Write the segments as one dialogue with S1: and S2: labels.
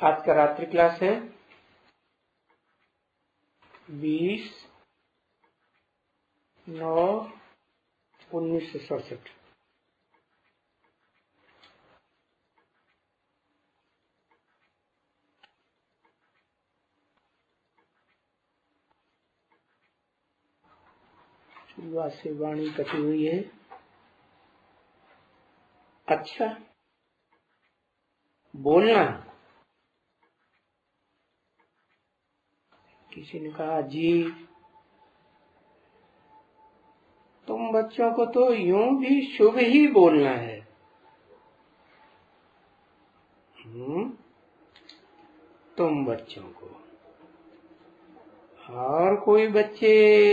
S1: आज का रात्रि क्लास है 20/9/1967। शुरुआत से वाणी कटी हुई है। अच्छा, बोलना। किसी ने कहा जी तुम बच्चों को तो यूं भी शुभ ही बोलना है। तुम बच्चों को, और कोई बच्चे,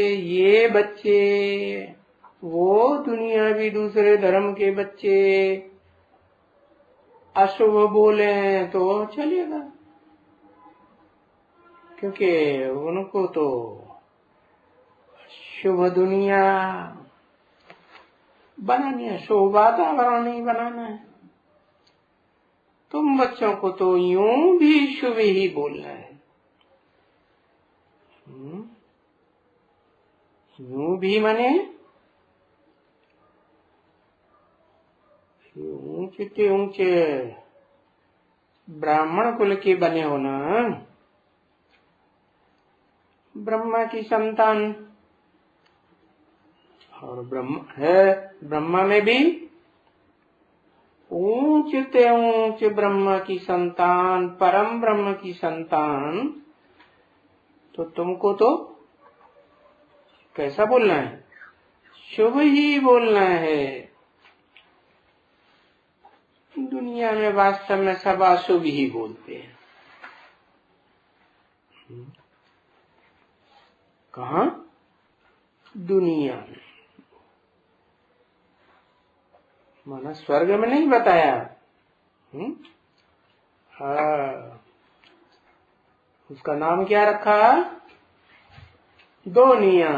S1: ये बच्चे, वो दुनियावी दूसरे धर्म के बच्चे अशुभ बोले तो चलेगा, क्योंकि उनको तो शुभ दुनिया बनानी है, शुभ वातावरण नहीं बनाना है। तुम बच्चों को तो यूं भी शुभ ही बोलना है। यूं भी माने ऊंचे ऊंचे ब्राह्मण कुल के बने हो ना, ब्रह्मा की संतान, और ब्रह्मा में भी ऊंचे ऊंचे ब्रह्मा की संतान, परम ब्रह्म की संतान, तो तुमको तो कैसा बोलना है? शुभ ही बोलना है। दुनिया में वास्तव में सब अशुभ ही बोलते हैं। कहाँ? दुनिया में, माना स्वर्ग में नहीं बताया। हाँ, उसका नाम क्या रखा? दुनिया।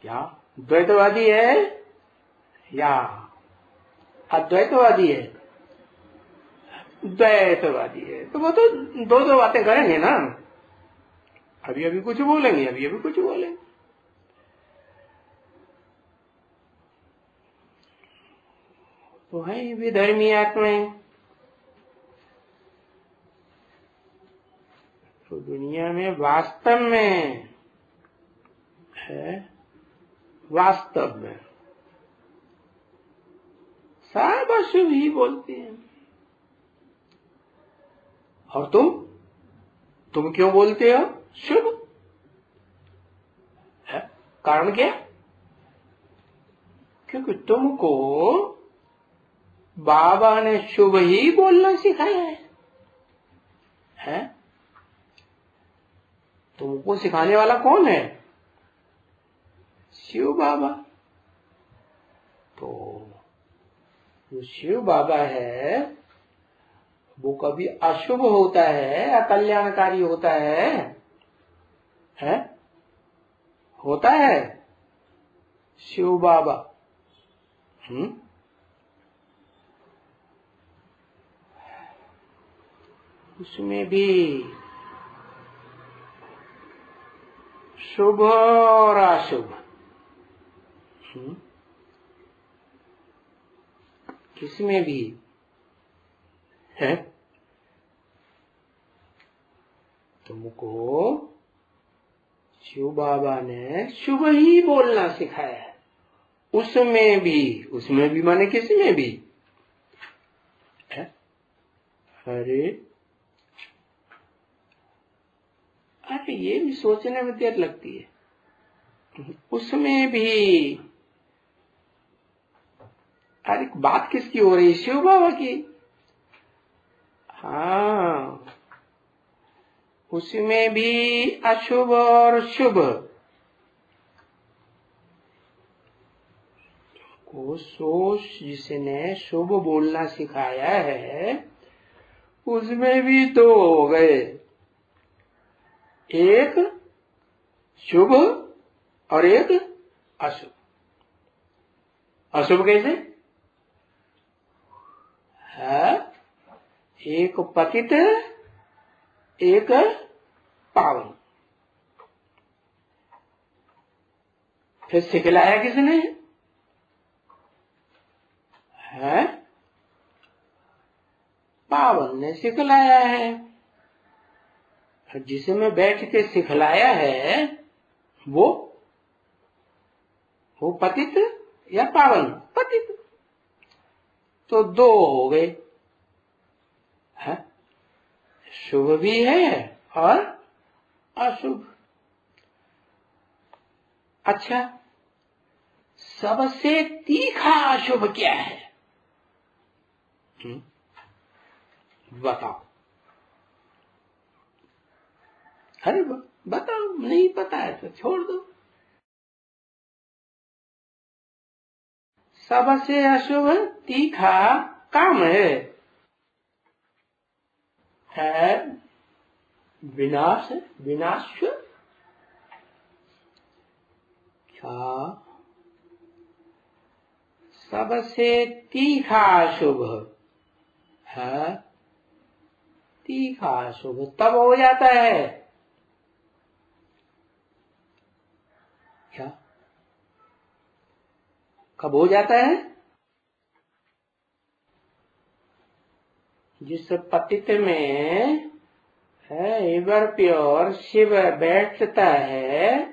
S1: क्या द्वैतवादी है या अद्वैतवादी है? द्वैतवादी है तो वो तो दो बातें करेंगे ना, अभी अभी कुछ बोलेंगे, अभी अभी कुछ बोलेंगे। तो है विधर्मी आत्माएं। तो दुनिया में वास्तव में है, वास्तव में सब अशुभ ही बोलते हैं। और तुम क्यों बोलते हो शुभ? है? कारण क्या? क्योंकि तुमको बाबा ने शुभ ही बोलना सिखाया है? तुमको सिखाने वाला कौन है? शिव बाबा। तो जो शिव बाबा है वो कभी अशुभ होता है, अकल्याणकारी होता है? होता है शिव बाबा। उसमें भी शुभ और अशुभ, किसमें भी है। तुमको शिव बाबा ने शुभ ही बोलना सिखाया है। उसमें भी माने किसमें भी है? अरे ये भी सोचने में देर लगती है। उसमें भी अरे बात किसकी हो रही है? शिव बाबा की। हाँ, उसमें भी अशुभ और शुभ को सोच, जिसने शुभ बोलना सिखाया है उसमें भी दो हो गए, एक शुभ और एक अशुभ। अशुभ कैसे है? एक पतित एक पावन। फिर सिखलाया किसने है? पावन ने सिखलाया है। जिसमें बैठ के सिखलाया है वो पतित या पावन? पतित। तो दो हो गए, शुभ भी है और अशुभ। अच्छा, सबसे तीखा अशुभ क्या है? बताओ। अरे बताओ, नहीं पता है तो छोड़ दो। सबसे अशुभ तीखा काम है विनाश। विनाश क्या? सबसे तीखा अशुभ है, तीखा अशुभ तब हो जाता है क्या? कब हो जाता है? जिस पतित में एवर प्योर शिव बैठता है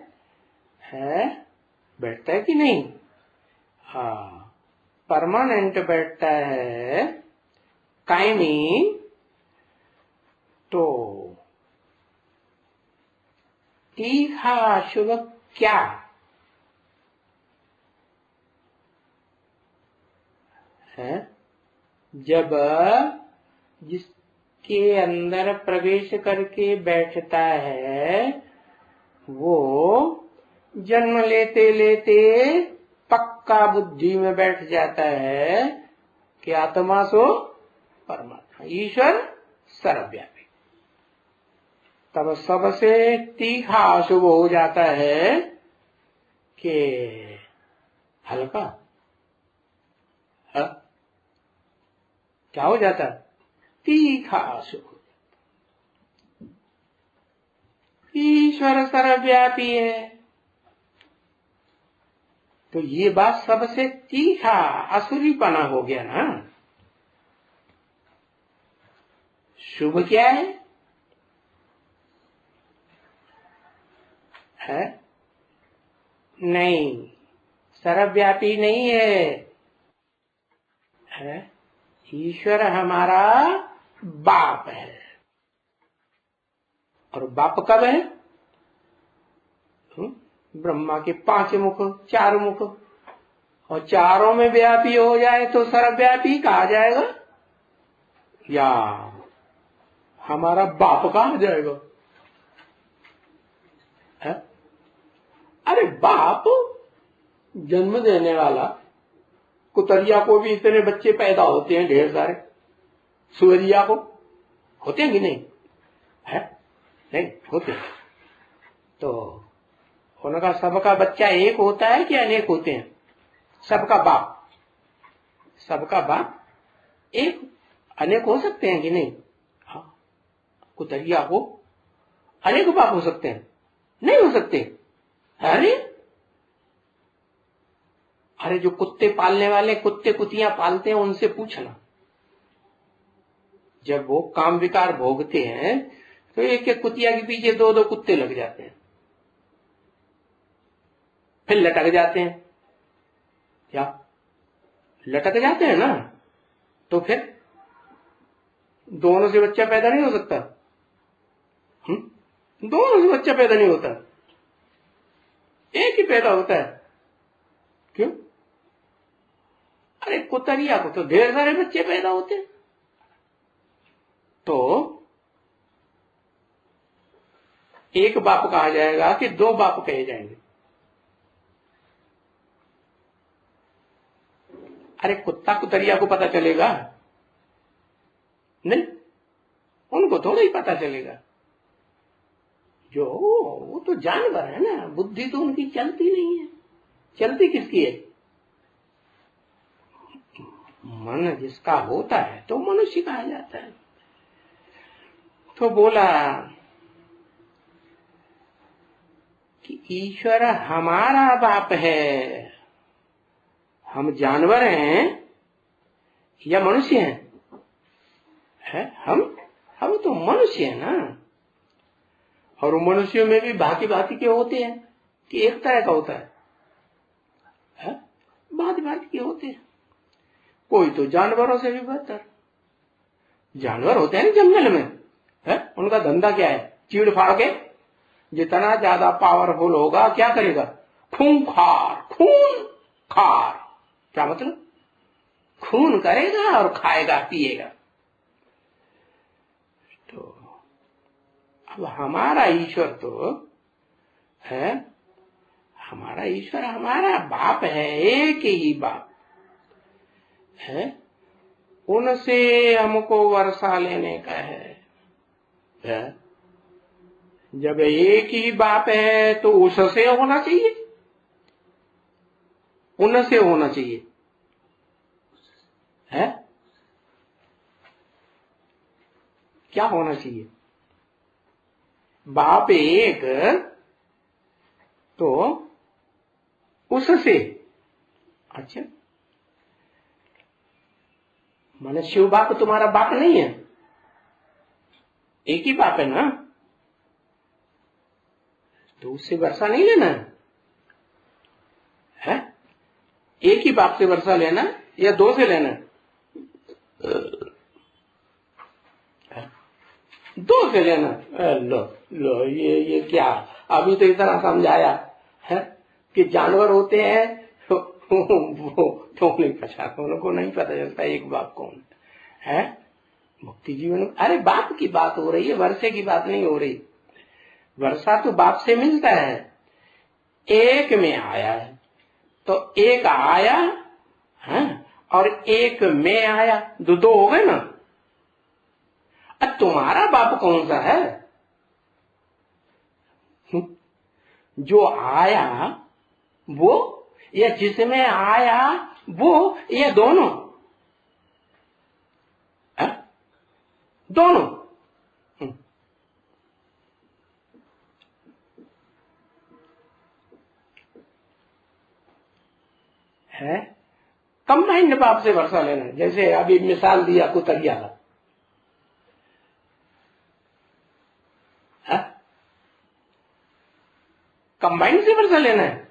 S1: बैठता है कि नहीं? हाँ, परमानेंट बैठता है, कायमी। तो तीखा अशुभ क्या है? जब जिसके अंदर प्रवेश करके बैठता है वो जन्म लेते लेते पक्का बुद्धि में बैठ जाता है कि आत्मा सो परमात्मा, ईश्वर सर्वव्यापी। तब सबसे तीखा अशुभ हो जाता है कि हल्का क्या हो जाता है? तीखा अशुभ। ईश्वर सर्वव्यापी है तो ये बात सबसे तीखा असुरीपना हो गया ना। शुभ क्या है? नहीं, सर्वव्यापी नहीं है। ईश्वर हमारा बाप है। और बाप कब है? ब्रह्मा के 5 मुख, 4 मुख, और चारों में व्यापी हो जाए तो सर्वव्यापी कहा जाएगा या हमारा बाप कहा जाएगा? है? अरे बाप जन्म देने वाला। कुतरिया को भी इतने बच्चे पैदा होते हैं, ढेर सारे। सुअरिया को होते हैं कि नहीं? है नहीं होते। तो उनका सबका बच्चा एक होता है कि अनेक होते हैं? सबका बाप एक, अनेक हो सकते हैं कि नहीं? हाँ, कुतरिया को अनेक बाप हो सकते हैं? नहीं हो सकते। अरे जो कुत्ते पालने वाले कुत्ते कुतियां पालते हैं उनसे पूछना, जब वो काम विकार भोगते हैं तो एक एक कुतिया के पीछे 2-2 कुत्ते लग जाते हैं, फिर लटक जाते हैं। क्या लटक जाते हैं ना? तो फिर दोनों से बच्चा पैदा नहीं हो सकता। दोनों से बच्चा पैदा नहीं होता, एक ही पैदा होता है। क्यों? अरे कुतरिया को तो ढेर सारे बच्चे पैदा होते हैं। तो एक बाप कहा जाएगा कि 2 बाप कहे जाएंगे? अरे कुत्ता कुतरिया को पता चलेगा? नहीं, उनको थोड़ा ही पता चलेगा। जो वो तो जानवर है ना, बुद्धि तो उनकी चलती नहीं है। चलती किसकी है? मन जिसका होता है तो मनुष्य कहा जाता है। तो बोला कि ईश्वर हमारा बाप है। हम जानवर हैं या मनुष्य हैं? है हम तो मनुष्य हैं ना। और मनुष्यों में भी भांति भांति के होते हैं कि एक तरह का होता है? भांति भांति के होते हैं। कोई तो जानवरों से भी बेहतर। जानवर होते हैं ना जंगल में, है? उनका धंधा क्या है? चीड़ फाड़ के जितना ज्यादा पावरफुल होगा क्या करेगा? खून खार। क्या मतलब? खून करेगा और खाएगा पिएगा। तो अब हमारा ईश्वर तो है, हमारा ईश्वर हमारा बाप है, एक ही बाप है। उनसे हमको वर्षा लेने का है? जब एक ही बाप है तो उससे होना चाहिए, उनसे होना चाहिए, है? क्या होना चाहिए? बाप एक तो उससे। अच्छा, माने शिव बाप तुम्हारा बाप नहीं है? एक ही बाप है ना, तो उससे वर्षा नहीं लेना है? एक ही बाप से वर्षा लेना या दो से लेना? दो से लेना। लो ये क्या? अभी तो इतना समझाया है कि जानवर होते हैं वो तो नहीं पता, उनको नहीं पता चलता एक बाप कौन है। मुक्ति जीवन, अरे बाप की बात हो रही है, वर्षे की बात नहीं हो रही। वर्षा तो बाप से मिलता है, एक में आया है तो एक आया है और एक में आया, दो हो गए ना। अब तुम्हारा बाप कौन सा है? जो आया वो, या जिसमें आया वो, या दोनों? है? दोनों। है कंबाइंड बाप से वर्षा लेना। जैसे अभी मिसाल दिया कुतरिया का, कंबाइंड से वर्षा लेना है।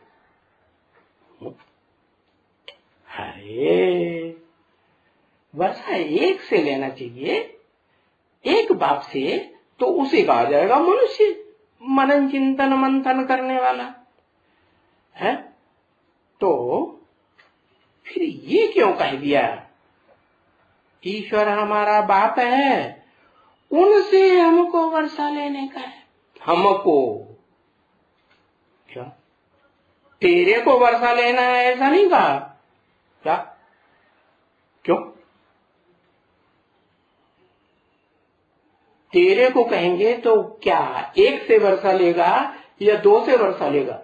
S1: अरे वर्षा एक से लेना चाहिए, एक बाप से, तो उसे कहा जाएगा मनुष्य, मनन चिंतन मंथन करने वाला है। तो फिर ये क्यों कह दिया ईश्वर हमारा बाप है, उनसे हमको वर्षा लेने का है? हमको क्या तेरे को वर्षा लेना है ऐसा नहीं कहा क्या? क्यों? तेरे को कहेंगे तो क्या एक से वर्षा लेगा या दो से वर्षा लेगा?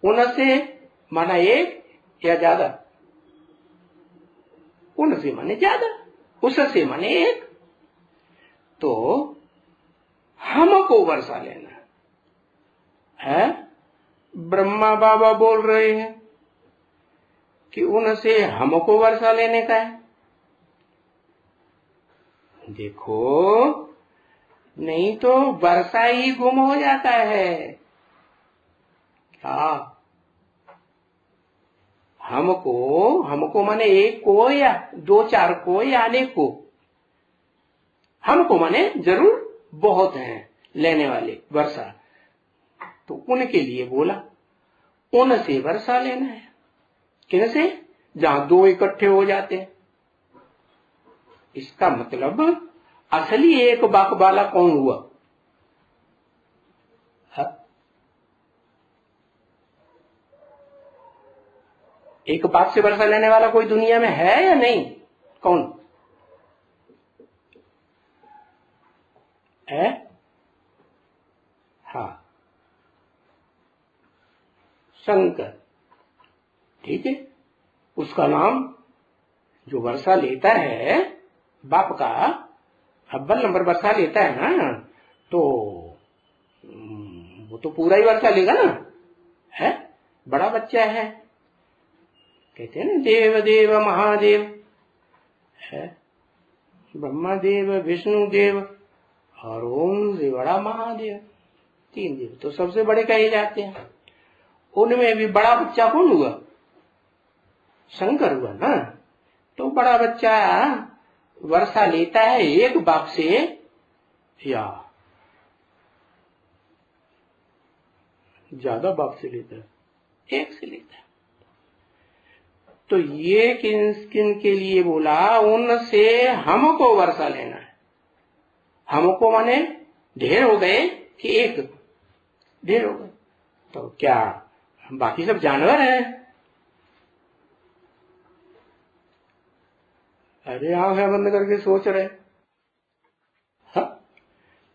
S1: उनसे माना एक या ज्यादा? उनसे माने ज्यादा, उससे माने एक। तो हमको वर्षा लेना है। ब्रह्मा बाबा बोल रहे हैं कि उनसे हमको वर्षा लेने का है। देखो, नहीं तो वर्षा ही गुम हो जाता है। हाँ, हमको माने एक को या दो चार को या अनेक को? हमको माने जरूर बहुत हैं लेने वाले वर्षा, तो उनके लिए बोला उनसे वर्षा लेना है। किनसे? जहां दो इकट्ठे हो जाते हैं। इसका मतलब असली एक बाप वाला कौन हुआ? एक बाप से वर्षा लेने वाला कोई दुनिया में है या नहीं? कौन है? हाँ, शंकर। ठीक है, उसका नाम जो वर्षा लेता है बाप का, अव्वल नंबर वर्षा लेता है ना, तो वो तो पूरा ही वर्षा लेगा ना, है बड़ा बच्चा है। कहते हैं ना देव देव महादेव है, ब्रह्मा देव विष्णु देव और ओम से बड़ा महादेव, 3 देव तो सबसे बड़े कहे जाते हैं। उनमें भी बड़ा बच्चा कौन हुआ? शंकर हुआ ना। तो बड़ा बच्चा वर्षा लेता है एक बाप से या ज्यादा बाप से लेता है? एक से लेता है। तो ये किन किन के लिए बोला? उनसे हमको वर्षा लेना है। हमको माने ढेर हो गए कि एक? ढेर हो गए। तो क्या बाकी सब जानवर हैं? अरे आंखें बंद करके सोच रहे, हाँ?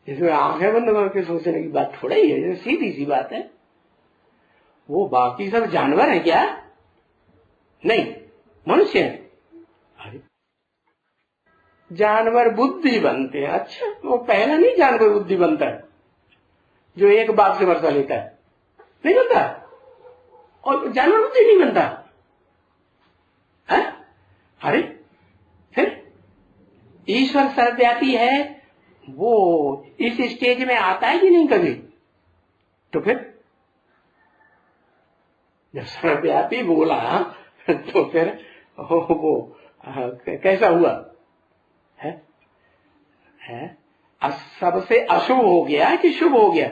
S1: इसमें आंखें बंद करके सोचने की बात थोड़ा ही है, सीधी सी बात है। वो बाकी सब जानवर हैं क्या? नहीं, मनुष्य है। अरे जानवर बुद्धि बनते हैं। अच्छा, वो पहला नहीं जानवर बुद्धि बनता है जो एक बाप से वर्षा लेता है? नहीं बनता। और जानवर बुद्धि नहीं बनता है? अरे फिर ईश्वर सर्वव्यापी है, वो इस स्टेज में आता है कि नहीं कभी? तो फिर जब सर्वव्यापी बोला तो फिर वो कैसा हुआ है? सबसे अशुभ हो गया कि शुभ हो गया?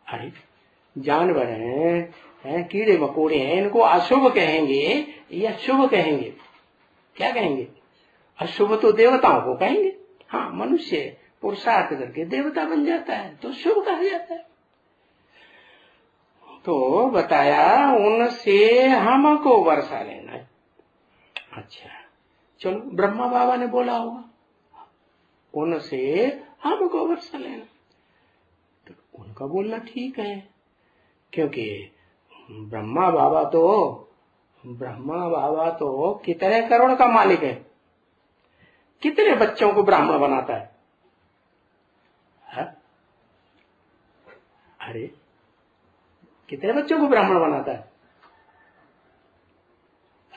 S1: अरे जानवर हैं, कीड़े मकोड़े हैं, इनको अशुभ कहेंगे या शुभ कहेंगे? क्या कहेंगे? अशुभ तो देवताओं को कहेंगे। हाँ, मनुष्य पुरुषार्थ करके देवता बन जाता है तो शुभ कहा जाता है। तो बताया उनसे हमको वर्षा लेना है। अच्छा चलो, ब्रह्मा बाबा ने बोला होगा उनसे हमको वर्षा लेना, तो उनका बोलना ठीक है, क्योंकि ब्रह्मा बाबा तो कितने करोड़ का मालिक है, कितने बच्चों को ब्राह्मण बनाता है? अरे कितने बच्चों को ब्राह्मण बनाता है?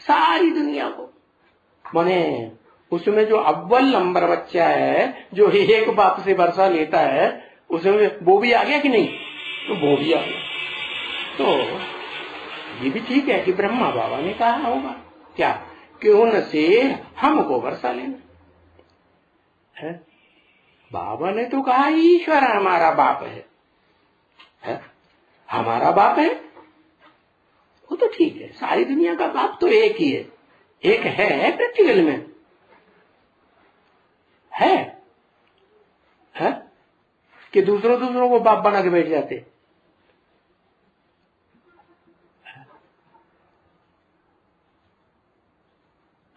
S1: सारी दुनिया को। माने उसमें जो अव्वल नंबर बच्चा है जो एक बाप से वर्षा लेता है, उसमें वो भी आ गया कि नहीं? तो वो भी आ गया। तो ये भी ठीक है कि ब्रह्मा बाबा ने कहा होगा क्या कि उनसे हमको वर्षा लेना है। बाबा ने तो कहा ईश्वर हमारा बाप है? हमारा बाप है वो तो ठीक है, सारी दुनिया का बाप तो एक ही है। एक है प्रैक्टिकल में है कि दूसरों को बाप बना के बैठ जाते?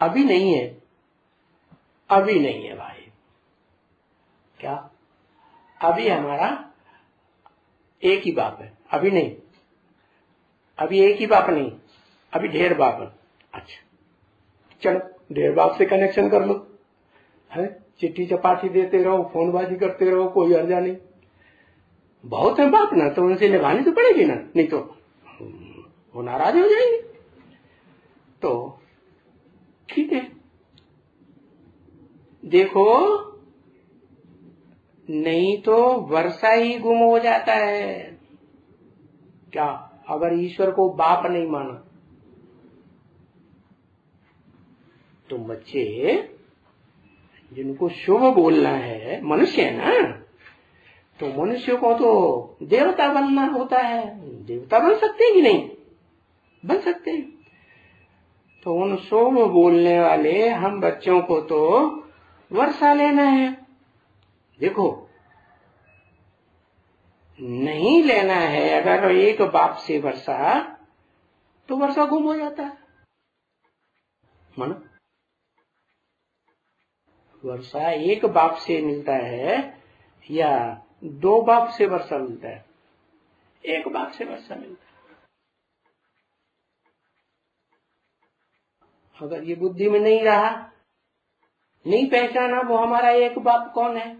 S1: अभी नहीं है, अभी नहीं है भाई। क्या अभी हमारा एक ही बाप है? अभी नहीं, अभी एक ही बाप नहीं, अभी ढेर बाप है। अच्छा चलो, ढेर बाप से कनेक्शन कर लो, है चिट्ठी चपाटी देते रहो, फोनबाजी करते रहो, कोई अर्जा नहीं। बहुत है बाप ना, तो उनसे निभानी तो पड़ेगी ना, नहीं तो वो नाराज हो जाएंगे। तो ठीक है, देखो नहीं तो वर्षा ही गुम हो जाता है। क्या अगर ईश्वर को बाप नहीं माना तो बच्चे जिनको शुभ बोलना है, मनुष्य है ना, तो मनुष्य को तो देवता बनना होता है। देवता बन सकते हैं कि नहीं? बन सकते हैं। तो उन शुभ बोलने वाले हम बच्चों को तो वर्षा लेना है। देखो नहीं लेना है अगर एक बाप से वर्षा, तो वर्षा गुम हो जाता है। मानो वर्षा एक बाप से मिलता है या 2 बाप से वर्षा मिलता है? एक बाप से वर्षा मिलता है। अगर ये बुद्धि में नहीं रहा नहीं पहचाना वो हमारा एक बाप कौन है,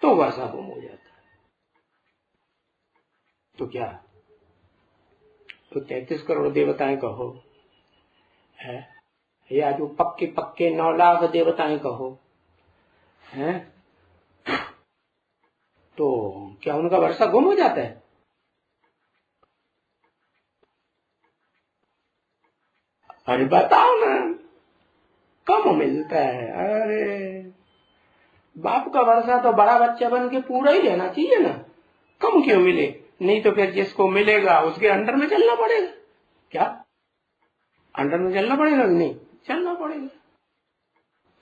S1: तो वर्षा गुम हो जाता है। तो क्या तो 33 करोड़ देवताएं कहो है, या जो पक्के पक्के 9 लाख देवताएं कहो है, तो क्या उनका वर्षा गुम हो जाता है? अरे बताओ ना, कम मिलता है। अरे बाप का वर्षा तो बड़ा बच्चा बन के पूरा ही लेना चाहिए ना, कम क्यों मिले? नहीं तो फिर जिसको मिलेगा उसके अंडर में चलना पड़ेगा। क्या अंडर में चलना पड़ेगा कि नहीं चलना पड़ेगा?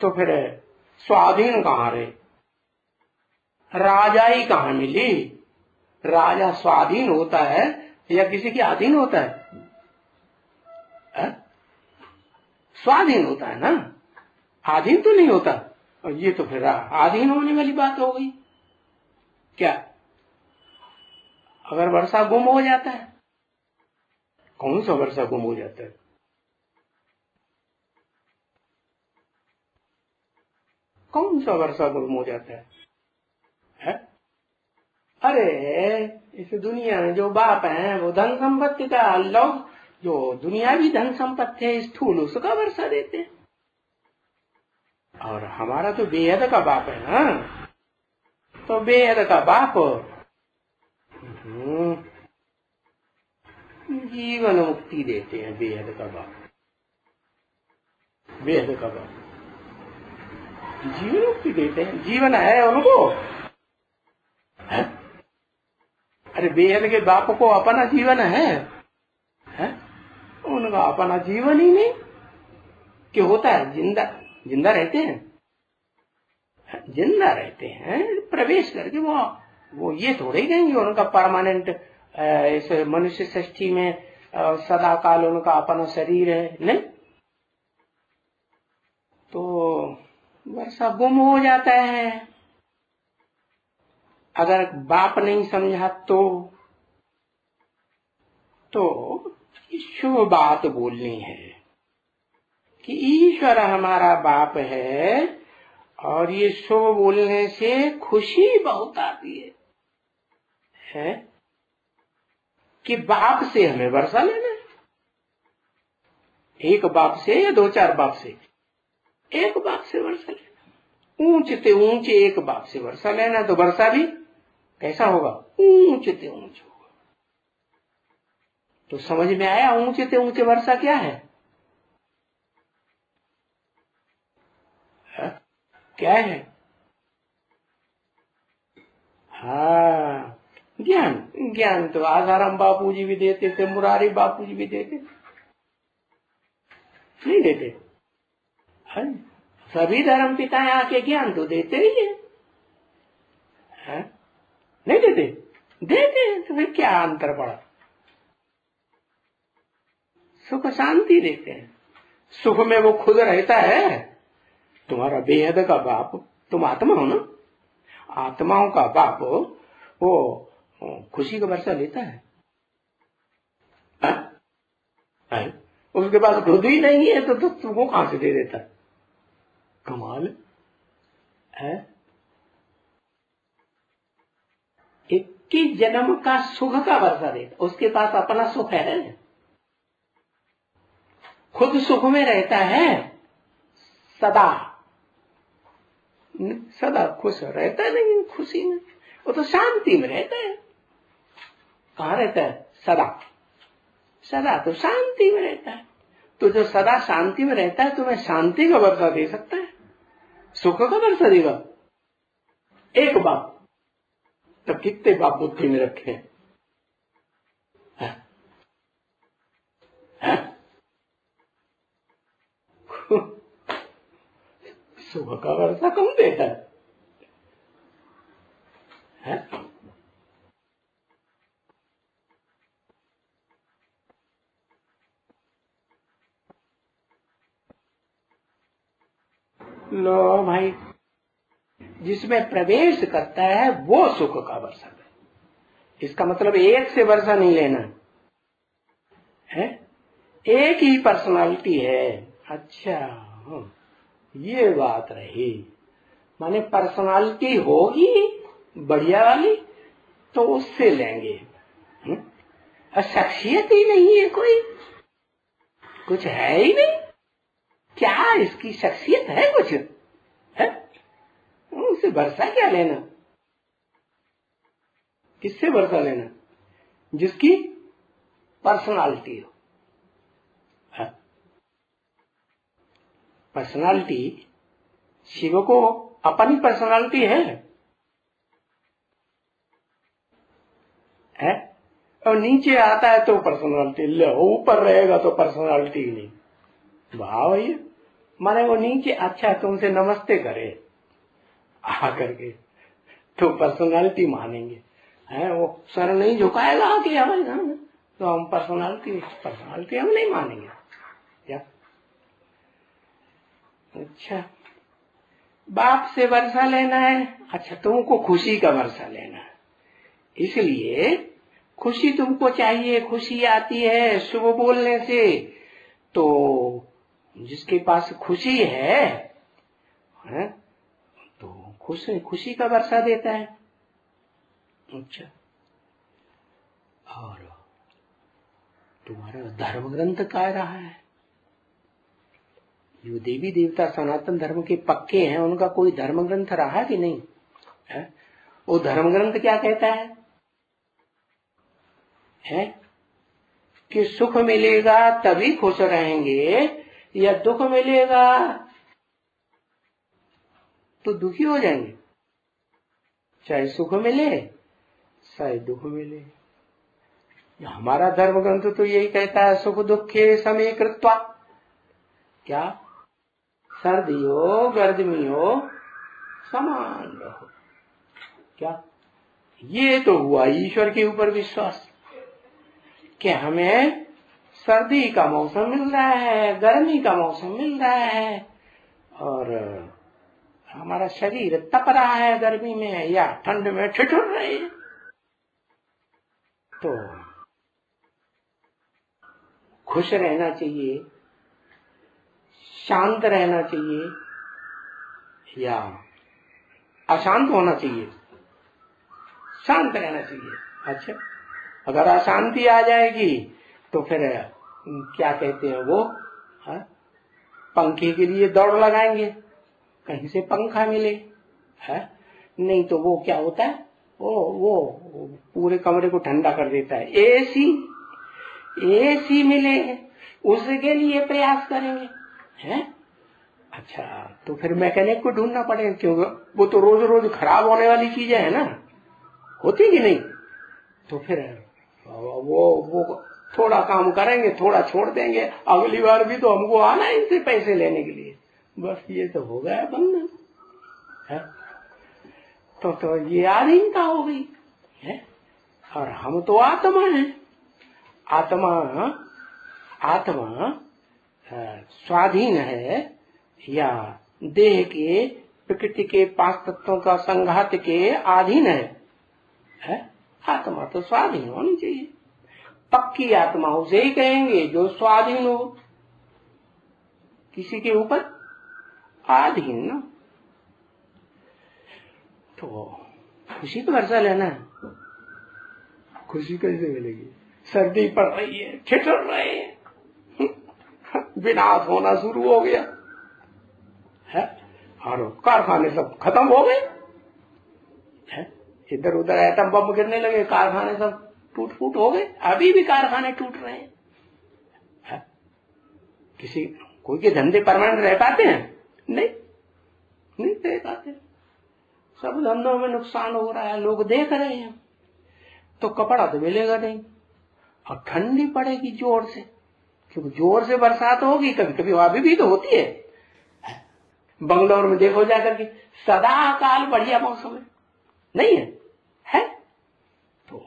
S1: तो फिर स्वाधीन कहाँ रहे, राजाई कहाँ मिली? राजा स्वाधीन होता है या किसी के अधीन होता है? स्वाधीन होता है ना, आधीन तो नहीं होता। और ये तो फिर आधीन होने वाली बात हो गई। क्या अगर वर्षा गुम हो जाता है, कौन सा वर्षा गुम हो जाता है? कौन सा वर्षा गुम हो जाता है? अरे इस दुनिया में जो बाप है वो धन संपत्ति का लोग, जो दुनियावी धन संपत्ति है स्थूल, उसका वर्षा देते हैं। और हमारा तो बेहद का बाप है ना, तो बेहद का बाप जीवन मुक्ति देते हैं। बेहद का बाप, बेहद का बाप जीवन मुक्ति देते हैं। जीवन है उनको है? अरे बेहद के बाप को अपना जीवन है? उनका अपना जीवन ही नहीं कि होता है। जिंदा रहते हैं, जिंदा रहते हैं प्रवेश करके। वो ये थोड़े कहेंगे उनका परमानेंट इस मनुष्य सृष्टि में सदा काल उनका अपना शरीर है, नहीं। तो वर्षा गुम हो जाता है अगर बाप नहीं समझा तो शुभ बात बोलनी है कि ईश्वर हमारा बाप है, और ये शुभ बोलने से खुशी बहुत आती है कि बाप से हमें वर्षा लेना है। एक बाप से या 2-4 बाप से? एक बाप से वर्षा लेना, ऊंचते ऊंचे एक बाप से वर्षा लेना। तो वर्षा भी कैसा होगा? ऊंचते ऊंचे होगा। तो समझ में आया ऊंचते ऊंचे वर्षा क्या है? क्या है? हाँ, ज्ञान तो आसाराम बापू जी भी देते थे, मुरारी बापू जी भी देते थे, नहीं देते? हाँ, सभी धर्म पिताएं आके ज्ञान तो देते ही है? नहीं देते? देते हैं। तो फिर क्या अंतर पड़ा? सुख शांति देते हैं। सुख में वो खुद रहता है, तुम्हारा बेहद का बाप। तुम आत्मा हो ना, आत्माओं का बाप वो खुशी का वर्षा लेता है। उसके पास खुद ही नहीं है तो तुमको कहां से दे देता है? कमाल है। 21 जन्म का सुख का वर्षा देता, उसके पास अपना सुख है, खुद सुख में रहता है, सदा सदा खुश रहता नहीं, खुशी में। वो तो शांति में रहता है। कहाँ रहता है? सदा तो शांति में रहता है। तो जो सदा शांति में रहता है तुम्हें शांति का वर्षा दे सकता है, सुख का वर्षा देगा एक बाप। तो कितने बाप बुद्धि में रखे हैं? सुख का वर्षा कौन देता है? लो भाई, जिसमें प्रवेश करता है वो सुख का वर्षा है। इसका मतलब एक से वर्षा नहीं लेना है, एक ही पर्सनालिटी है। अच्छा, ये बात रही। माने पर्सनालिटी होगी बढ़िया वाली तो उससे लेंगे। और शख्सियत ही नहीं है, कोई कुछ है ही नहीं, क्या इसकी शख्सियत है कुछ है? उससे भरोसा क्या लेना, किससे भरोसा लेना? जिसकी पर्सनालिटी हो। पर्सनालिटी शिव को अपनी पर्सनालिटी है और नीचे आता है तो पर्सनालिटी, ले ऊपर रहेगा तो पर्सनालिटी नहीं। वाह भैया, माने वो नीचे अच्छा तुमसे नमस्ते करे आकर के तो पर्सनालिटी मानेंगे, है वो सर नहीं झुकाएगा आके हमारे सामने तो हम पर्सनालिटी हम नहीं मानेंगे क्या? अच्छा, बाप से वर्षा लेना है, अच्छा तुमको खुशी का वर्षा लेना है, इसलिए खुशी तुमको चाहिए। खुशी आती है शुभ बोलने से, तो जिसके पास खुशी है तो खुशी का वर्षा देता है। अच्छा, और तुम्हारा धर्म ग्रंथ क्या रहा है? जो देवी देवता सनातन धर्म के पक्के हैं उनका कोई धर्म ग्रंथ रहा कि नहीं है? वो धर्म ग्रंथ क्या कहता है कि सुख मिलेगा तभी खुश रहेंगे, या दुख मिलेगा तो दुखी हो जाएंगे। चाहे सुख मिले चाहे दुख मिले, हमारा धर्म ग्रंथ तो यही कहता है सुख दुखे समे कृत्वा। क्या? सर्दी हो गर्मी हो समान रहो। क्या? ये तो हुआ ईश्वर के ऊपर विश्वास कि हमें सर्दी का मौसम मिल रहा है, गर्मी का मौसम मिल रहा है, और हमारा शरीर तप रहा है गर्मी में या ठंड में ठिठुर रहे हैं, तो खुश रहना चाहिए, शांत रहना चाहिए या अशांत होना चाहिए? शांत रहना चाहिए। अच्छा, अगर अशांति आ जाएगी तो फिर क्या कहते हैं वो, पंखे के लिए दौड़ लगाएंगे, कहीं से पंखा मिले है, नहीं तो वो क्या होता है, वो पूरे कमरे को ठंडा कर देता है। एसी मिले उसके लिए प्रयास करेंगे है। अच्छा, तो फिर मैकेनिक को ढूंढना पड़ेगा, क्योंकि वो तो रोज रोज खराब होने वाली चीजें है ना, होती कि नहीं? तो फिर वो थोड़ा काम करेंगे, थोड़ा छोड़ देंगे, अगली बार भी तो हमको आना है इनसे पैसे लेने के लिए। बस ये तो हो गया बंधन है, तो ये आधीनता हो गई है। और हम तो आत्मा है, आत्मा स्वाधीन है या देह के प्रकृति के 5 तत्वों का संघात के अधीन है? आत्मा तो स्वाधीन होनी चाहिए। पक्की आत्मा उसे ही कहेंगे जो स्वाधीन हो, किसी के ऊपर आधीन ना। तो खुशी तो वर्षा लेना है, खुशी कैसे मिलेगी? सर्दी पड़ रही है, ठिठुर रहे हैं, विनाश होना शुरू हो गया है, और कारखाने सब खत्म हो गए है, इधर उधर एटम बम गिरने लगे, कारखाने सब टूट फूट हो गए, अभी भी कारखाने टूट रहे हैं है? कोई के धंधे परमानेंट रह पाते हैं? नहीं रह पाते, सब धंधों में नुकसान हो रहा है, लोग देख रहे हैं। तो कपड़ा तो मिलेगा नहीं, और ठंडी पड़ेगी जोर से, क्योंकि जोर से बरसात होगी, कभी कभी अभी भी तो होती है। बंगलौर में देखो जाकर के सदा काल बढ़िया मौसम है, नहीं है? तो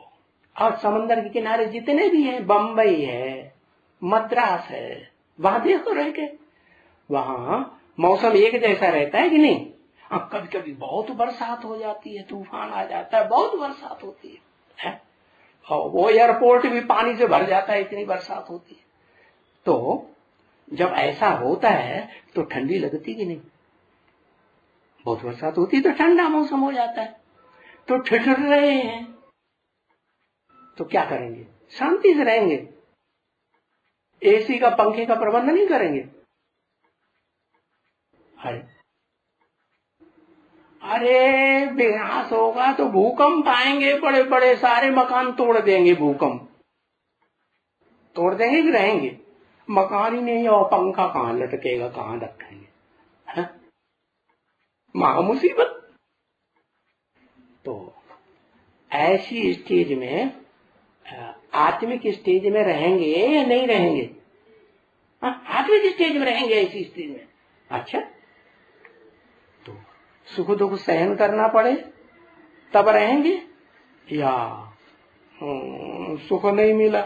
S1: और समंदर के किनारे जितने भी हैं, बंबई है, मद्रास है, वहां देखो रह के, वहां मौसम एक जैसा रहता है कि नहीं? अब कभी कभी बहुत बरसात हो जाती है, तूफान आ जाता है, बहुत बरसात होती है? और वो एयरपोर्ट भी पानी से भर जाता है, इतनी बरसात होती है। तो जब ऐसा होता है तो ठंडी लगती कि नहीं? बहुत बरसात होती तो ठंडा मौसम हो जाता है, तो ठिठुर रहे हैं, तो क्या करेंगे? शांति से रहेंगे, एसी का पंखे का प्रबंध नहीं करेंगे। अरे विनाश होगा तो भूकंप आएंगे, बड़े बड़े सारे मकान तोड़ देंगे, भूकंप तोड़ देंगे कि रहेंगे? मकान ही नहीं और पंखा कहाँ लटकेगा, कहाँ रखेंगे? महा मुसीबत। तो ऐसी स्टेज में, आत्मिक स्टेज में रहेंगे या नहीं रहेंगे? आत्मिक स्टेज में रहेंगे, ऐसी स्टेज में। अच्छा, तो सुख दुख सहन करना पड़े तब रहेंगे, या सुख नहीं मिला,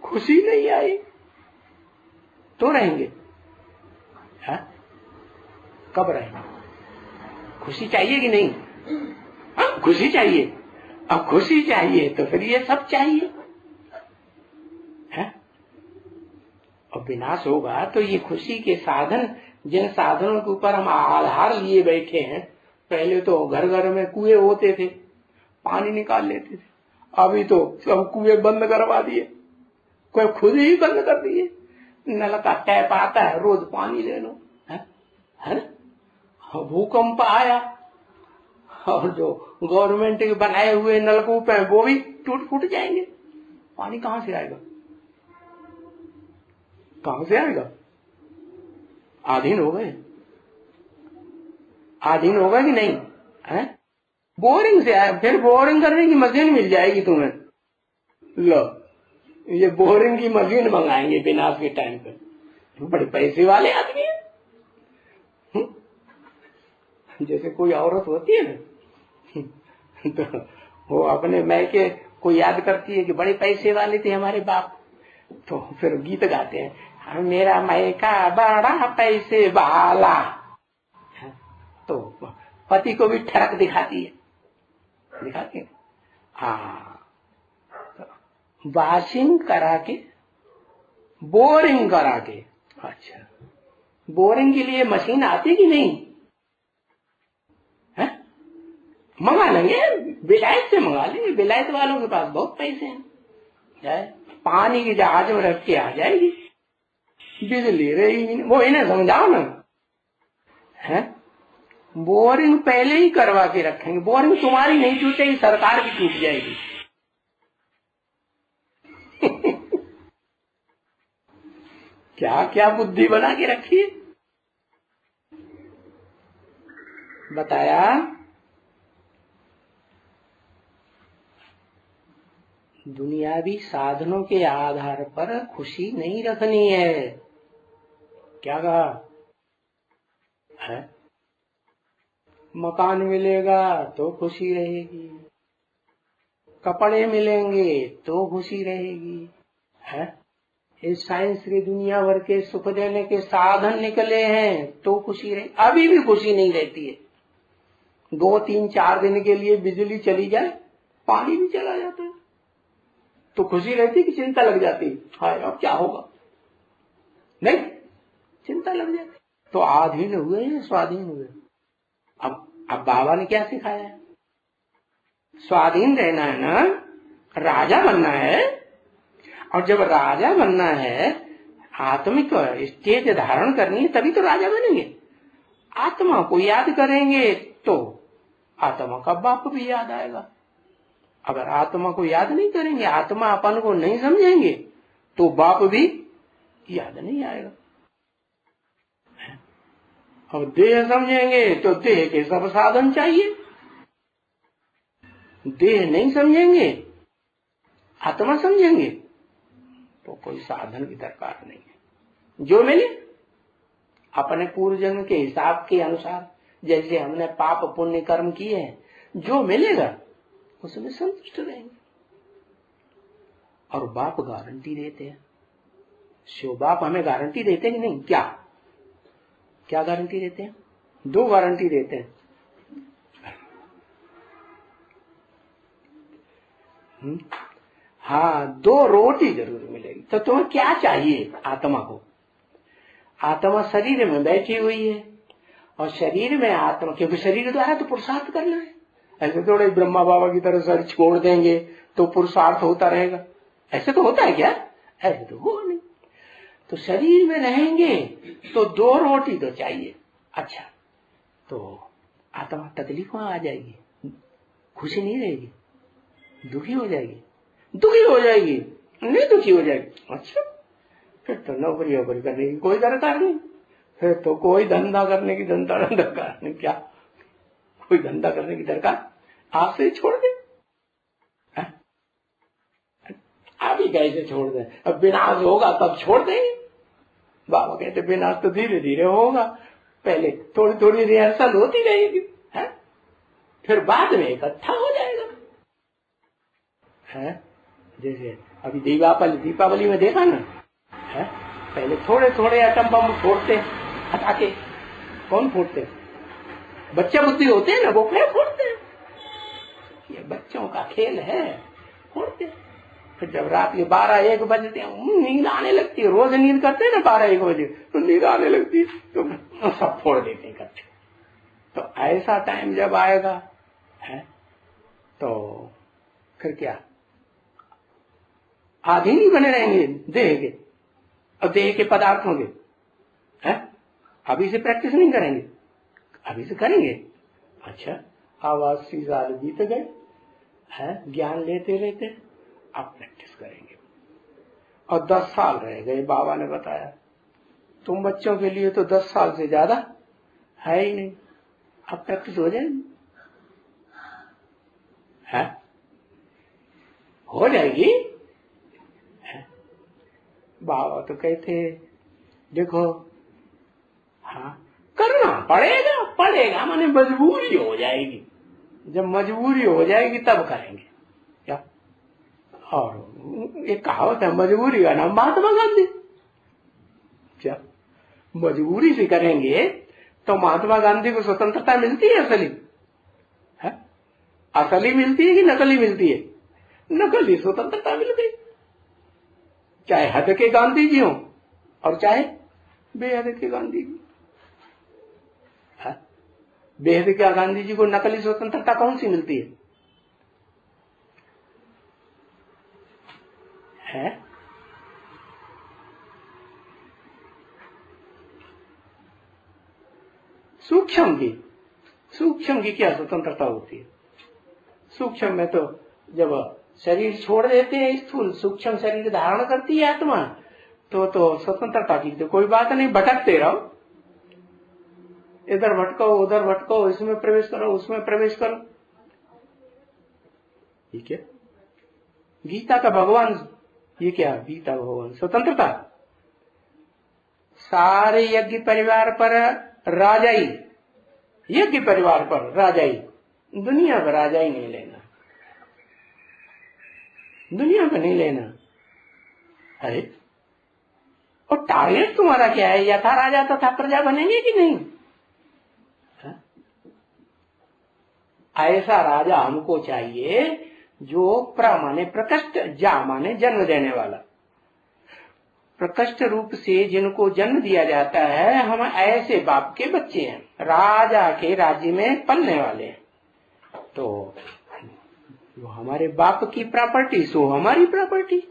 S1: खुशी नहीं आई तो रहेंगे? कब रहेंगे? खुशी चाहिए कि नहीं? खुशी चाहिए। अब खुशी चाहिए तो फिर ये सब चाहिए है? और विनाश होगा तो ये खुशी के साधन, जिन साधनों के ऊपर हम आधार लिए बैठे हैं, पहले तो घर घर में कुएं होते थे, पानी निकाल लेते थे, अभी तो सब कुएं बंद करवा दिए, कोई खुद ही बंद कर दिए। नल का टैप आता है, रोज पानी ले लो, है? भूकंप आया और जो गवर्नमेंट के बनाए हुए नलकूप हैं वो भी टूट फूट जाएंगे, पानी कहां से आएगा? कहां से आएगा? आधीन हो गए, आधीन होगा कि नहीं है? बोरिंग से आए, फिर बोरिंग करने की मशीन मिल जाएगी तुम्हें, लो ये बोरिंग की मशीन मंगाएंगे विनाश के टाइम पे, बड़े पैसे वाले आदमी है। जैसे कोई औरत होती है ना, तो वो अपने मैके को याद करती है कि बड़े पैसे वाले थे हमारे बाप, तो फिर गीत गाते हैं, मेरा मैका बड़ा पैसे वाला, तो पति को भी ठरक दिखाती है, दिखाती है। वॉशिंग करा के, बोरिंग करा के। अच्छा, बोरिंग के लिए मशीन आती कि नहीं है? मंगा लेंगे, विलायत से मंगा लेंगे, विलायत वालों के पास बहुत पैसे हैं, पानी की जहाज में रख के आ जाएगी, बिजली रहेगी। वो इन्हें समझाओ ना, है? बोरिंग पहले ही करवा के रखेंगे, बोरिंग तुम्हारी नहीं टूटेगी, सरकार की टूट जाएगी। क्या क्या बुद्धि बना के रखी है, बताया? दुनियावी साधनों के आधार पर खुशी नहीं रखनी है। क्या कहा है? मकान मिलेगा तो खुशी रहेगी, कपड़े मिलेंगे तो खुशी रहेगी, है? इस साइंस की दुनिया भर के सुख देने के साधन निकले हैं तो खुशी रहे। अभी भी खुशी नहीं रहती है, 2-3-4 दिन के लिए बिजली चली जाए, पानी भी चला जाता है, तो खुशी रहती कि चिंता लग जाती, हाय अब क्या होगा? नहीं, चिंता लग जाती। तो आधीन हुए या स्वाधीन हुए? अब बाबा ने क्या सिखाया है? स्वाधीन रहना है ना, राजा बनना है। और जब राजा बनना है, आत्मिक स्टेज धारण करनी है, तभी तो राजा बनेंगे। आत्मा को याद करेंगे तो आत्मा का बाप भी याद आएगा। अगर आत्मा को याद नहीं करेंगे, आत्मा अपन को नहीं समझेंगे, तो बाप भी याद नहीं आएगा। अब देह समझेंगे तो देह के सब साधन चाहिए, देह नहीं समझेंगे, आत्मा समझेंगे तो कोई साधन की दरकार नहीं है। जो मिले अपने पूर्व जन्म के हिसाब के अनुसार, जैसे हमने पाप पुण्य कर्म किए हैं, जो मिलेगा उसमें संतुष्ट रहेंगे। और बाप गारंटी देते हैं, शिव बाप हमें गारंटी देते कि नहीं? क्या क्या गारंटी देते हैं? 2 गारंटी देते हैं। हाँ, 2 रोटी जरूर मिलेगी। तो तुम्हें क्या चाहिए? आत्मा को, आत्मा शरीर में बैठी हुई है, और शरीर में आत्मा, क्योंकि शरीर द्वारा तो पुरुषार्थ करना है। ऐसे थोड़े ब्रह्मा बाबा की तरह शरीर छोड़ देंगे तो पुरुषार्थ होता रहेगा, ऐसे तो होता है क्या? ऐसे तो हो नहीं। तो शरीर में रहेंगे तो 2 रोटी तो चाहिए। अच्छा, तो आत्मा तकलीफ में आ जाएगी, खुशी नहीं रहेगी, दुखी हो जाएगी, दुखी हो जाएगी, नहीं दुखी हो जाएगी। अच्छा, फिर तो नौकरी वोकरी करने की कोई दरकार नहीं, फिर तो कोई धंधा करने की दरकार नहीं। क्या कोई धंधा करने की दरकार? आप से छोड़ दे, अभी कैसे छोड़ दे? अब विनाश होगा तब छोड़ देंगे। बाबा कहते विनाश तो धीरे धीरे होगा, पहले थोड़ी थोड़ी रिहर्सल होती रहेगी, है? फिर बाद में इकट्ठा हो जाएगा, है? जैसे अभी दीपावली में देखा ना, है? पहले थोड़े थोड़े एटम बम फोड़ते हटाके। कौन फोड़ते? बच्चा बुद्धि होते हैं ना, वो फिर फोड़ते हैं। ये बच्चों का खेल है, फोड़ते हैं। फिर जब रात के 12-1 बजते हैं, नींद आने लगती है, रोज नींद करते हैं ना 12-1 बजे, तो नींद आने लगती है तो सब फोड़ देते हैं इकट्ठे। तो ऐसा टाइम जब आएगा, है, तो फिर क्या आधीन ही बने रहेंगे देह के और देह के पदार्थों के, है? अभी से प्रैक्टिस नहीं करेंगे, अभी से करेंगे। अच्छा, अब 80 साल बीत गए, है, ज्ञान लेते लेते अब प्रैक्टिस करेंगे और 10 साल रह गए। बाबा ने बताया तुम बच्चों के लिए तो 10 साल से ज्यादा है ही नहीं, अब प्रैक्टिस हो जाएगी, है? हो जाएगी, है? बाबा तो कहते देखो, हाँ करना पड़ेगा माने मजबूरी हो जाएगी, जब मजबूरी हो जाएगी तब करेंगे क्या? और एक कहावत है, मजबूरी का नाम महात्मा गांधी। क्या मजबूरी से करेंगे तो महात्मा गांधी को स्वतंत्रता मिलती है असली, है? असली मिलती है कि नकली मिलती है? नकली स्वतंत्रता मिल गई, चाहे हद के गांधी जी हो और चाहे बेहद के गांधी जी। बेहद के गांधी जी को नकली स्वतंत्रता कौन सी मिलती है? सूक्ष्म की क्या स्वतंत्रता होती है? सूक्ष्म में तो जब शरीर छोड़ देते हैं, स्थूल सूक्ष्म शरीर धारण करती है आत्मा, तो स्वतंत्रता की तो कोई बात नहीं, भटकते रहो, इधर भटको उधर भटको, इसमें प्रवेश करो उसमें प्रवेश करो। ठीक है, गीता का भगवान, ये क्या गीता भगवान स्वतंत्रता? सारे यज्ञ परिवार पर राजाई, यज्ञ परिवार पर राजाई, दुनिया पर राजाई नहीं लेना, दुनिया पर नहीं लेना। अरे और टारगेट तुम्हारा क्या है? यथा राजा तथा प्रजा बनेंगे कि नहीं? ऐसा राजा हमको चाहिए जो प्र माने प्रकृष्ट, जा माने जन्म देने वाला, प्रकृष्ट रूप से जिनको जन्म दिया जाता है, हम ऐसे बाप के बच्चे हैं, राजा के राज्य में पलने वाले हैं। तो वो हमारे बाप की प्रॉपर्टी सो हमारी प्रॉपर्टी,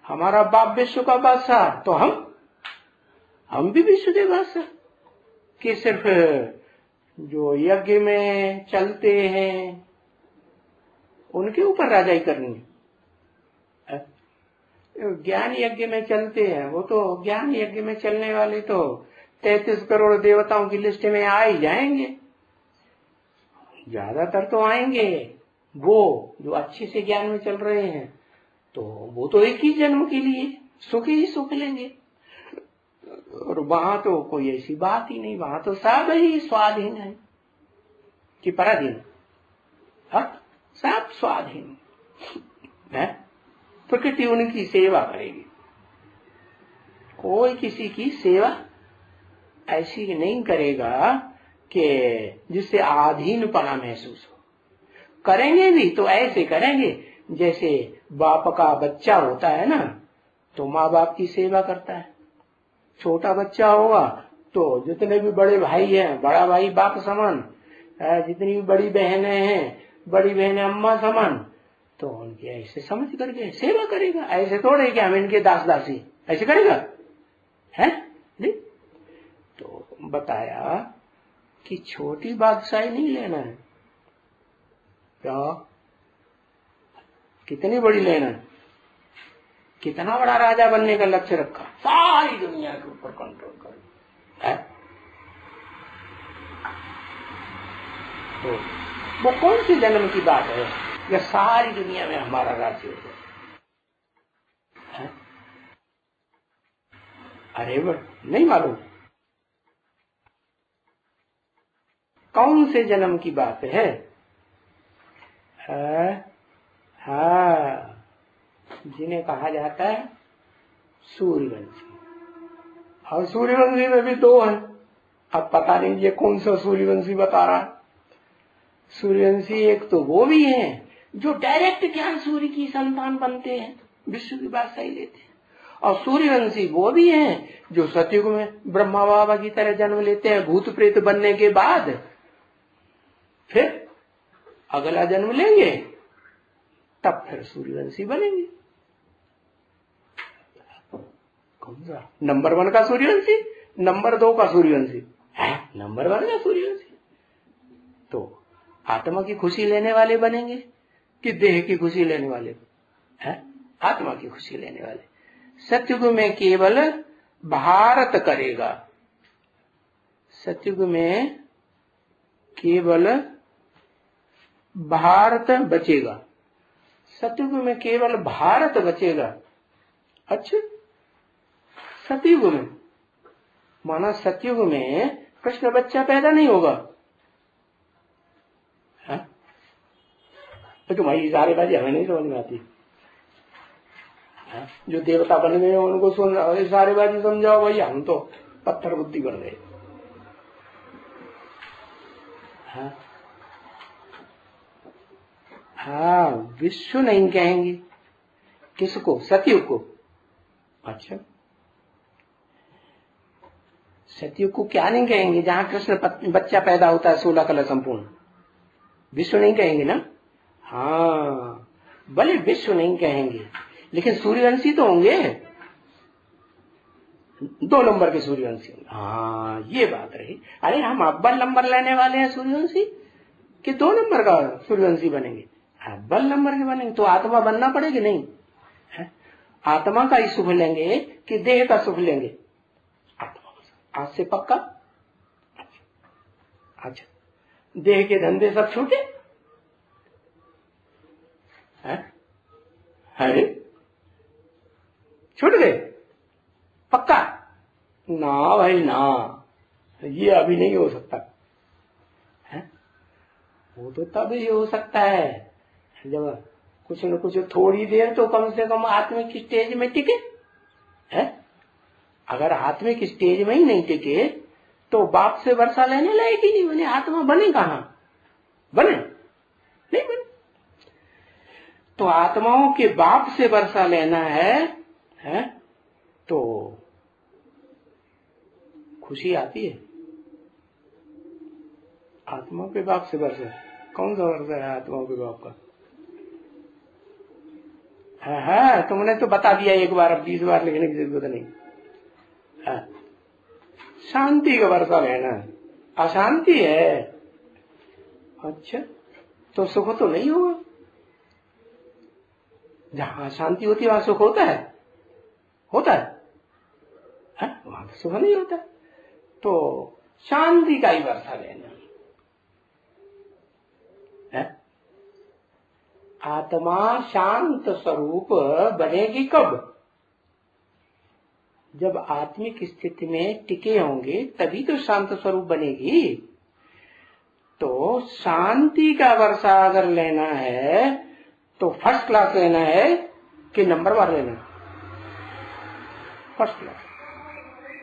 S1: हमारा बाप विश्व का बादशाह तो हम भी विश्व के बादशाह, कि सिर्फ जो यज्ञ में चलते हैं उनके ऊपर राजाई करनी है। ज्ञान यज्ञ में चलते हैं, वो तो ज्ञान यज्ञ में चलने वाले तो 33 करोड़ देवताओं की लिस्ट में आ ही जाएंगे, ज्यादातर तो आएंगे। वो जो अच्छे से ज्ञान में चल रहे हैं तो वो तो एक ही जन्म के लिए सुख ही सुख लेंगे, और वहां तो कोई ऐसी बात ही नहीं, वहां तो सब ही स्वाधीन है कि पराधीन, सब स्वाधीन है। प्रकृति उनकी सेवा करेगी, कोई किसी की सेवा ऐसी नहीं करेगा कि जिससे आधीनपना महसूस हो। करेंगे भी तो ऐसे करेंगे जैसे बाप का बच्चा होता है ना, तो माँ बाप की सेवा करता है। छोटा बच्चा होगा तो जितने भी बड़े भाई हैं, बड़ा भाई बाप समान, जितनी भी बड़ी बहनें हैं, बड़ी बहनें अम्मा समान, तो उनकी ऐसे समझ करके सेवा करेगा। ऐसे थोड़े कि हम इनके दास दासी, ऐसे करेगा है नहीं। तो बताया कि छोटी बादशाही नहीं लेना है, क्या कितनी बड़ी लेना है, कितना बड़ा राजा बनने का लक्ष्य रखा, सारी दुनिया के ऊपर कंट्रोल करना है। तो वो कौन सी जन्म की बात है या सारी दुनिया में हमारा राज्य हो जाए? अरे वो नहीं मालूम कौन से जन्म की बात है? हाँ, जिन्हें कहा जाता है सूर्यवंशी। और सूर्यवंशी में भी दो हैं। अब पता नहीं ये कौन सा सूर्यवंशी बता रहा है। सूर्यवंशी एक तो वो भी है जो डायरेक्ट ज्ञान सूर्य की संतान बनते हैं, विश्व की बादशाही लेते हैं, और सूर्यवंशी वो भी हैं जो सतयुग में ब्रह्मा बाबा की तरह जन्म लेते हैं, भूत प्रेत बनने के बाद फिर अगला जन्म लेंगे, तब फिर सूर्यवंशी बनेंगे। कौन सा? नंबर 1 का सूर्यवंशी, नंबर 2 का सूर्यवंशी है, नंबर 1 का सूर्यवंशी। तो आत्मा की खुशी लेने वाले बनेंगे कि देह की खुशी लेने वाले हैं? आत्मा की खुशी लेने वाले। सतयुग में केवल भारत करेगा, सतयुग में केवल भारत बचेगा, सतयुग में केवल भारत बचेगा। अच्छा, सतयुग में माना सतयुग में कृष्ण बच्चा पैदा नहीं होगा? तो तुम्हारी इशारेबाजी हमें नहीं समझ में आती। जो देवता बन गए उनको सुन इशारेबाजी समझाओ भाई, हम तो पत्थर बुद्धि बन गए। हाँ, विश्व नहीं कहेंगे। किसको? सतयुग को। अच्छा, सतयुग को क्या नहीं कहेंगे? जहां कृष्ण बच्चा पैदा होता है 16 कला संपूर्ण, विश्व नहीं कहेंगे ना? हाँ, भले विश्व नहीं कहेंगे, लेकिन सूर्यवंशी तो होंगे, 2 नंबर के सूर्यवंशी होंगे। हाँ, ये बात रही। अरे हम अव्वल नंबर लेने वाले हैं सूर्यवंशी कि 2 नंबर का सूर्यवंशी बनेंगे? अव्वल नंबर के बनेंगे। तो आत्मा बनना पड़ेगी नहीं है? आत्मा का ही सुख लेंगे कि देह का सुख लेंगे? आत्मा। आज से पक्का? अच्छा, देह के धंधे सब छूटे? अरे छूट गए पक्का? ना भाई ना, ये अभी नहीं हो सकता है? वो तो तभी हो सकता है जब कुछ न कुछ थोड़ी देर तो कम से कम आत्मिक स्टेज में टिके है। अगर आत्मिक स्टेज में ही नहीं टिके तो बाप से वर्षा लेने लायक ही नहीं बने। आत्मा बने कहां? बने नहीं बने। तो आत्माओं के बाप से वर्षा लेना है तो खुशी आती है। आत्माओं के बाप से वर्षा, कौन सा वर्षा है आत्माओं के बाप का? हाँ, तुमने तो बता दिया एक बार, अब 20 बार लिखने की जरूरत नहीं। शांति का वर्षा लेना, अशांति है। अच्छा, तो सुख तो नहीं होगा। जहां शांति होती है वहां सुख होता है? होता है? वहां तो सुख नहीं होता। तो शांति का ही वर्षा लेना है। आत्मा शांत स्वरूप बनेगी कब? जब आत्मिक स्थिति में टिके होंगे तभी तो शांत स्वरूप बनेगी। तो शांति का वर्षा अगर लेना है तो फर्स्ट क्लास लेना है कि नंबर 1 लेना है? First class.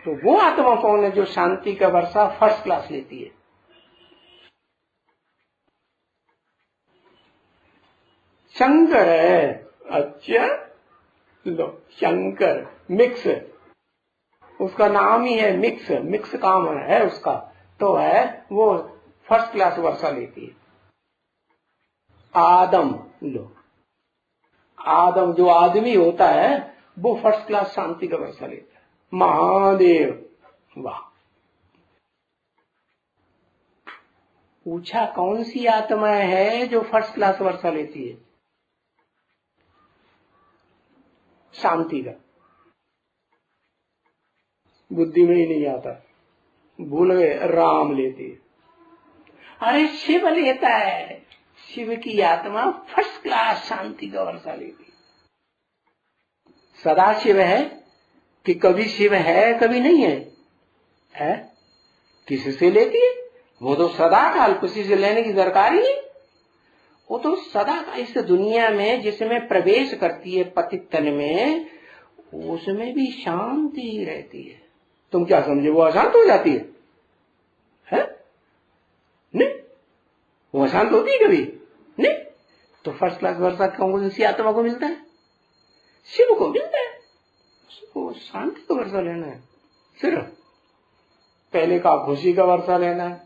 S1: तो वो आत्मा कौन है जो शांति का वर्षा फर्स्ट क्लास लेती है? शंकर है। अच्छा, लो शंकर मिक्स, उसका नाम ही है मिक्स, मिक्स काम है उसका, तो है वो फर्स्ट क्लास वर्षा लेती है। आदम लो, आदम जो आदमी होता है वो फर्स्ट क्लास शांति का वर्षा लेता है। महादेव, वाह। पूछा कौन सी आत्मा है जो फर्स्ट क्लास वर्षा लेती है? शांति का। बुद्धि में ही नहीं आता, भूल गए, राम लेती है। अरे शिव लेता है, शिव की आत्मा फर्स्ट क्लास शांति का वर्षा लेती है। सदा शिव है कि कभी शिव है कभी नहीं है? किसी से लेती है? वो तो सदा काल, किसी से लेने की दरकार ही नहीं। वो तो सदा का इस दुनिया में जिसमें प्रवेश करती है पतित तन में, उसमें भी शांति ही रहती है। तुम क्या समझे वो अशांत हो जाती है? नहीं, वो अशांत होती है कभी नहीं। तो फर्स्ट क्लास वर्षा कौन सी आत्मा को मिलता है? शिव को मिलता है। उसको शांति का वर्षा लेना है सिर्फ। पहले का खुशी का वर्षा लेना है,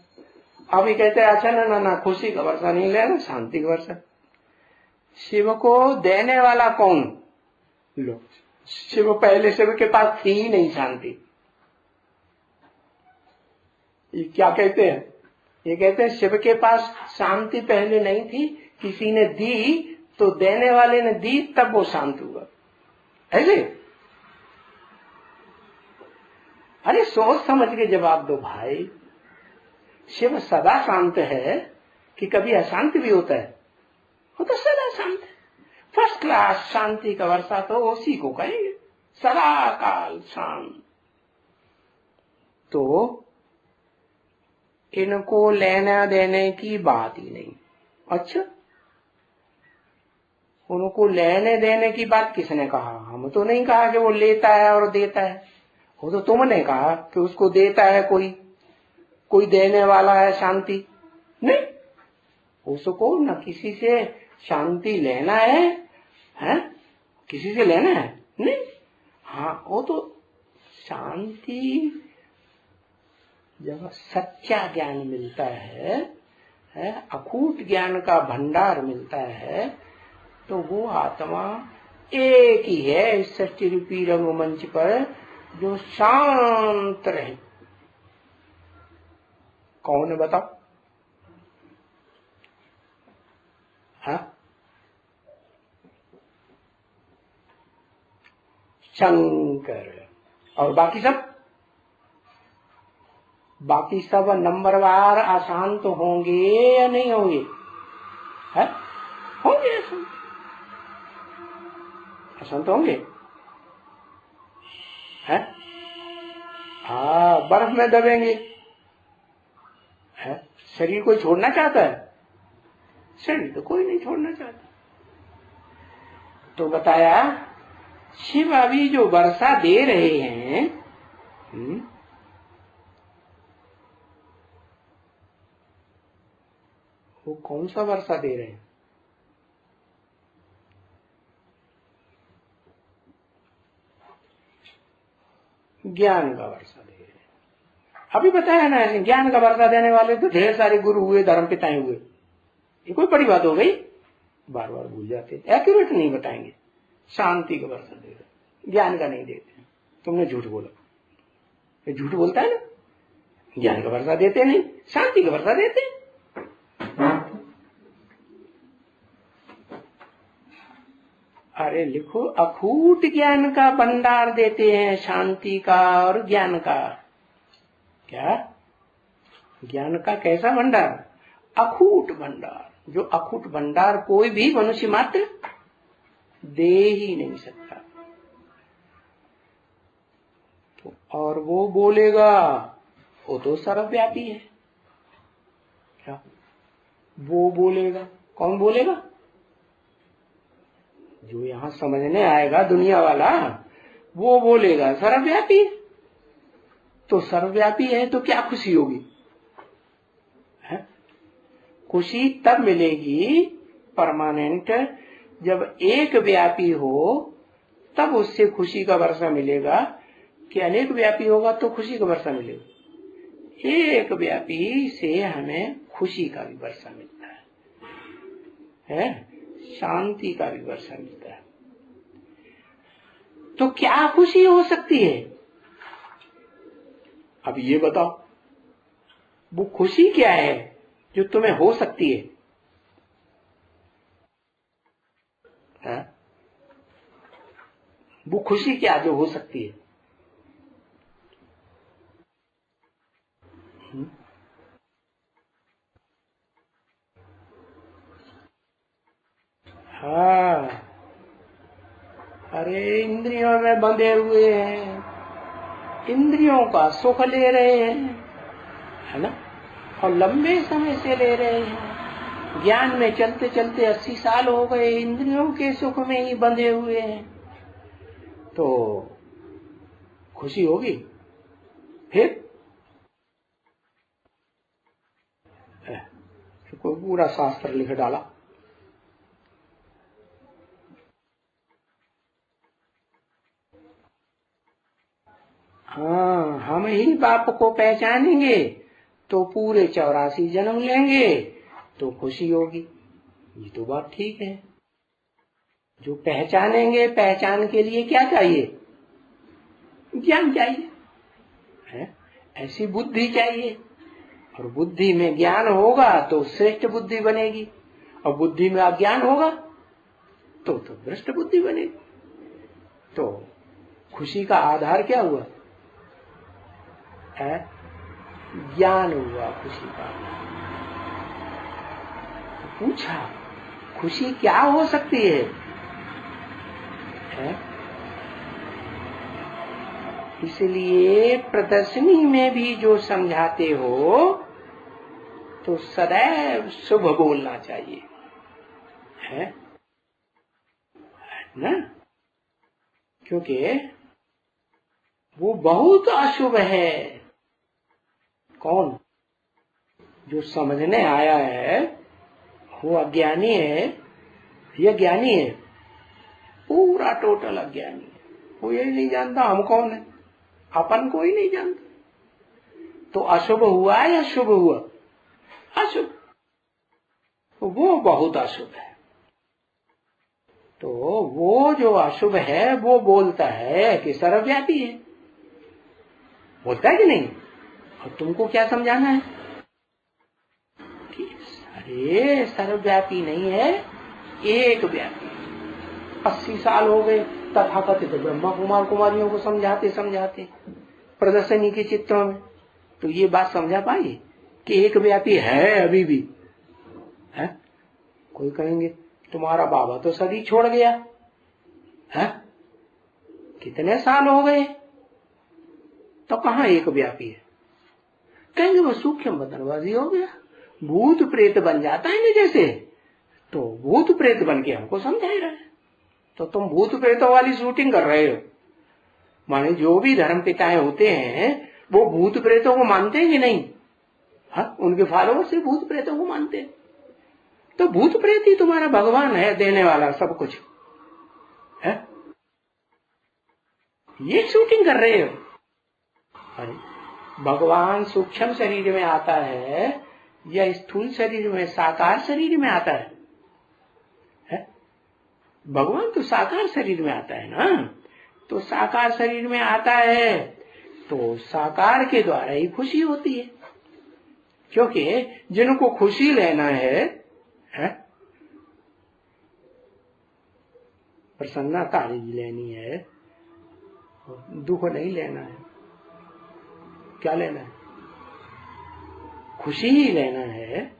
S1: अभी कहते हैं अच्छा ना खुशी का वर्षा नहीं लेना, शांति का वर्षा। शिव को देने वाला कौन? लो, शिव पहले शिव के पास थी ही नहीं शांति। ये क्या कहते हैं? ये कहते हैं शिव के पास शांति पहले नहीं थी, किसी ने दी तो देने वाले ने दी तब वो शांत हुआ। ऐसे? अरे सोच समझ के जवाब दो भाई। शिव सदा शांत है कि कभी अशांत भी होता है? वो तो सदा शांत है। फर्स्ट क्लास शांति का वर्षा तो उसी को कहेंगे, सदा काल शांत। तो इनको लेना देने की बात ही नहीं। अच्छा, उनको लेने देने की बात किसने कहा? हम तो नहीं कहा कि वो लेता है और देता है। वो तो तुमने कहा कि उसको देता है कोई देने वाला है शांति। नहीं, उसको न किसी से शांति लेना है? किसी से लेना है नहीं। हाँ, वो तो शांति जब सच्चा ज्ञान मिलता है, अखूट ज्ञान का भंडार मिलता है, तो वो आत्मा एक ही है इस सृष्टि रूपी रंगमंच पर जो शांत रहे। कौन है बताओ? शंकर। और बाकी सब नंबरवार अशांत होंगे या नहीं होंगे? होंगे, अशांत होंगे। हाँ, बर्फ में दबेंगे। शरीर कोई छोड़ना चाहता है? शरीर तो कोई नहीं छोड़ना चाहता। तो बताया शिव अभी जो वर्षा दे रहे हैं, वो कौन सा वर्षा दे रहे हैं? ज्ञान का वर्षा दे रहे हैं। अभी बताया ना, ज्ञान का वर्षा देने वाले तो ढेर सारे गुरु हुए, धर्म पिताएं हुए। ये कोई बड़ी बात हो गई? बार बार भूल जाते, एक्यूरेट नहीं बताएंगे। शांति का वर्षा दे रहे, ज्ञान का नहीं देते। तुमने झूठ बोला, ये झूठ बोलता है ना। ज्ञान का वर्षा देते नहीं, शांति का वर्षा देते। अरे लिखो, अखूट ज्ञान का भंडार देते हैं, शांति का और ज्ञान का। क्या ज्ञान का कैसा भंडार? अखूट भंडार। जो अखूट भंडार कोई भी मनुष्य मात्र दे ही नहीं सकता। तो और वो बोलेगा, वो तो सर्वव्यापी है। क्या वो बोलेगा? कौन बोलेगा? जो यहां समझने आएगा दुनिया वाला, वो बोलेगा सर्वव्यापी। तो सर्वव्यापी है तो क्या खुशी होगी? खुशी तब मिलेगी परमानेंट जब एक व्यापी हो, तब उससे खुशी का वर्षा मिलेगा। कि अनेक व्यापी होगा तो खुशी का वर्षा मिलेगा। एक व्यापी से हमें खुशी का भी वर्षा मिलता है, शांति का भी वर्षा मिलता है। तो क्या खुशी हो सकती है? अब ये बताओ, वो खुशी क्या है जो तुम्हें हो सकती है? वो खुशी क्या जो हो सकती है? हाँ, अरे इंद्रियों में बंधे हुए हैं, इंद्रियों का सुख ले रहे हैं, है ना, और लंबे समय से ले रहे हैं। ज्ञान में चलते चलते 80 साल हो गए, इंद्रियों के सुख में ही बंधे हुए हैं, तो खुशी होगी? फिर कोई पूरा शास्त्र लिख डाला। हाँ, हम ही बाप को पहचानेंगे तो पूरे 84 जन्म लेंगे तो खुशी होगी। ये तो बात ठीक है। जो पहचानेंगे, पहचान के लिए क्या चाहिए? ज्ञान चाहिए, है? ऐसी बुद्धि चाहिए, और बुद्धि में ज्ञान होगा तो श्रेष्ठ बुद्धि बनेगी, और बुद्धि में अज्ञान होगा तो भ्रष्ट बुद्धि बनेगी। तो खुशी का आधार क्या हुआ? है ज्ञान हुआ खुशी का। तो पूछा खुशी क्या हो सकती है? इसलिए प्रदर्शनी में भी जो समझाते हो तो सदैव शुभ बोलना चाहिए, है ना, क्योंकि वो बहुत अशुभ है। कौन? जो समझने आया है वो अज्ञानी है या ज्ञानी है? पूरा टोटल अज्ञानी है। वो यही नहीं जानता हम कौन है, अपन को ही नहीं जानता। तो अशुभ हुआ या शुभ हुआ? अशुभ। वो बहुत अशुभ है। तो वो जो अशुभ है वो बोलता है कि सर्वव्यापी है, बोलता है कि नहीं? और तुमको क्या समझाना है कि अरे सर्वव्यापी नहीं है, एक व्यापी। 80 साल हो गए तथाकथित ब्रह्मा कुमार कुमारियों को समझाते समझाते प्रदर्शनी के चित्रों में, तो ये बात समझा पाई कि एक व्यापी है अभी भी, है? कोई कहेंगे तुम्हारा बाबा तो सदी छोड़ गया, है? कितने साल हो गए, तो कहाँ एक व्यापी है? कहेंगे वो सूक्ष्म बदनबाजी हो गया, भूत प्रेत बन जाता है ना जैसे, तो भूत प्रेत बन के हमको समझा रहा है। तो तुम भूत प्रेतों वाली शूटिंग कर रहे हो। माने जो भी धर्म पिताएं होते हैं वो भूत प्रेतों को मानते हैं कि नहीं? हाँ, उनके फॉलोअर से भूत प्रेतों को मानते हैं। तो भूत प्रेत ही तुम्हारा भगवान है, देने वाला सब कुछ है। ये शूटिंग कर रहे हो। अरे भगवान सूक्ष्म शरीर में आता है या स्थूल शरीर में, साकार शरीर में आता है? भगवान तो साकार शरीर में आता है ना। तो साकार शरीर में आता है तो साकार के द्वारा ही खुशी होती है, क्योंकि जिनको खुशी लेना है, प्रसन्नता लेनी है, दुख नहीं लेना है। क्या लेना है? खुशी ही लेना है।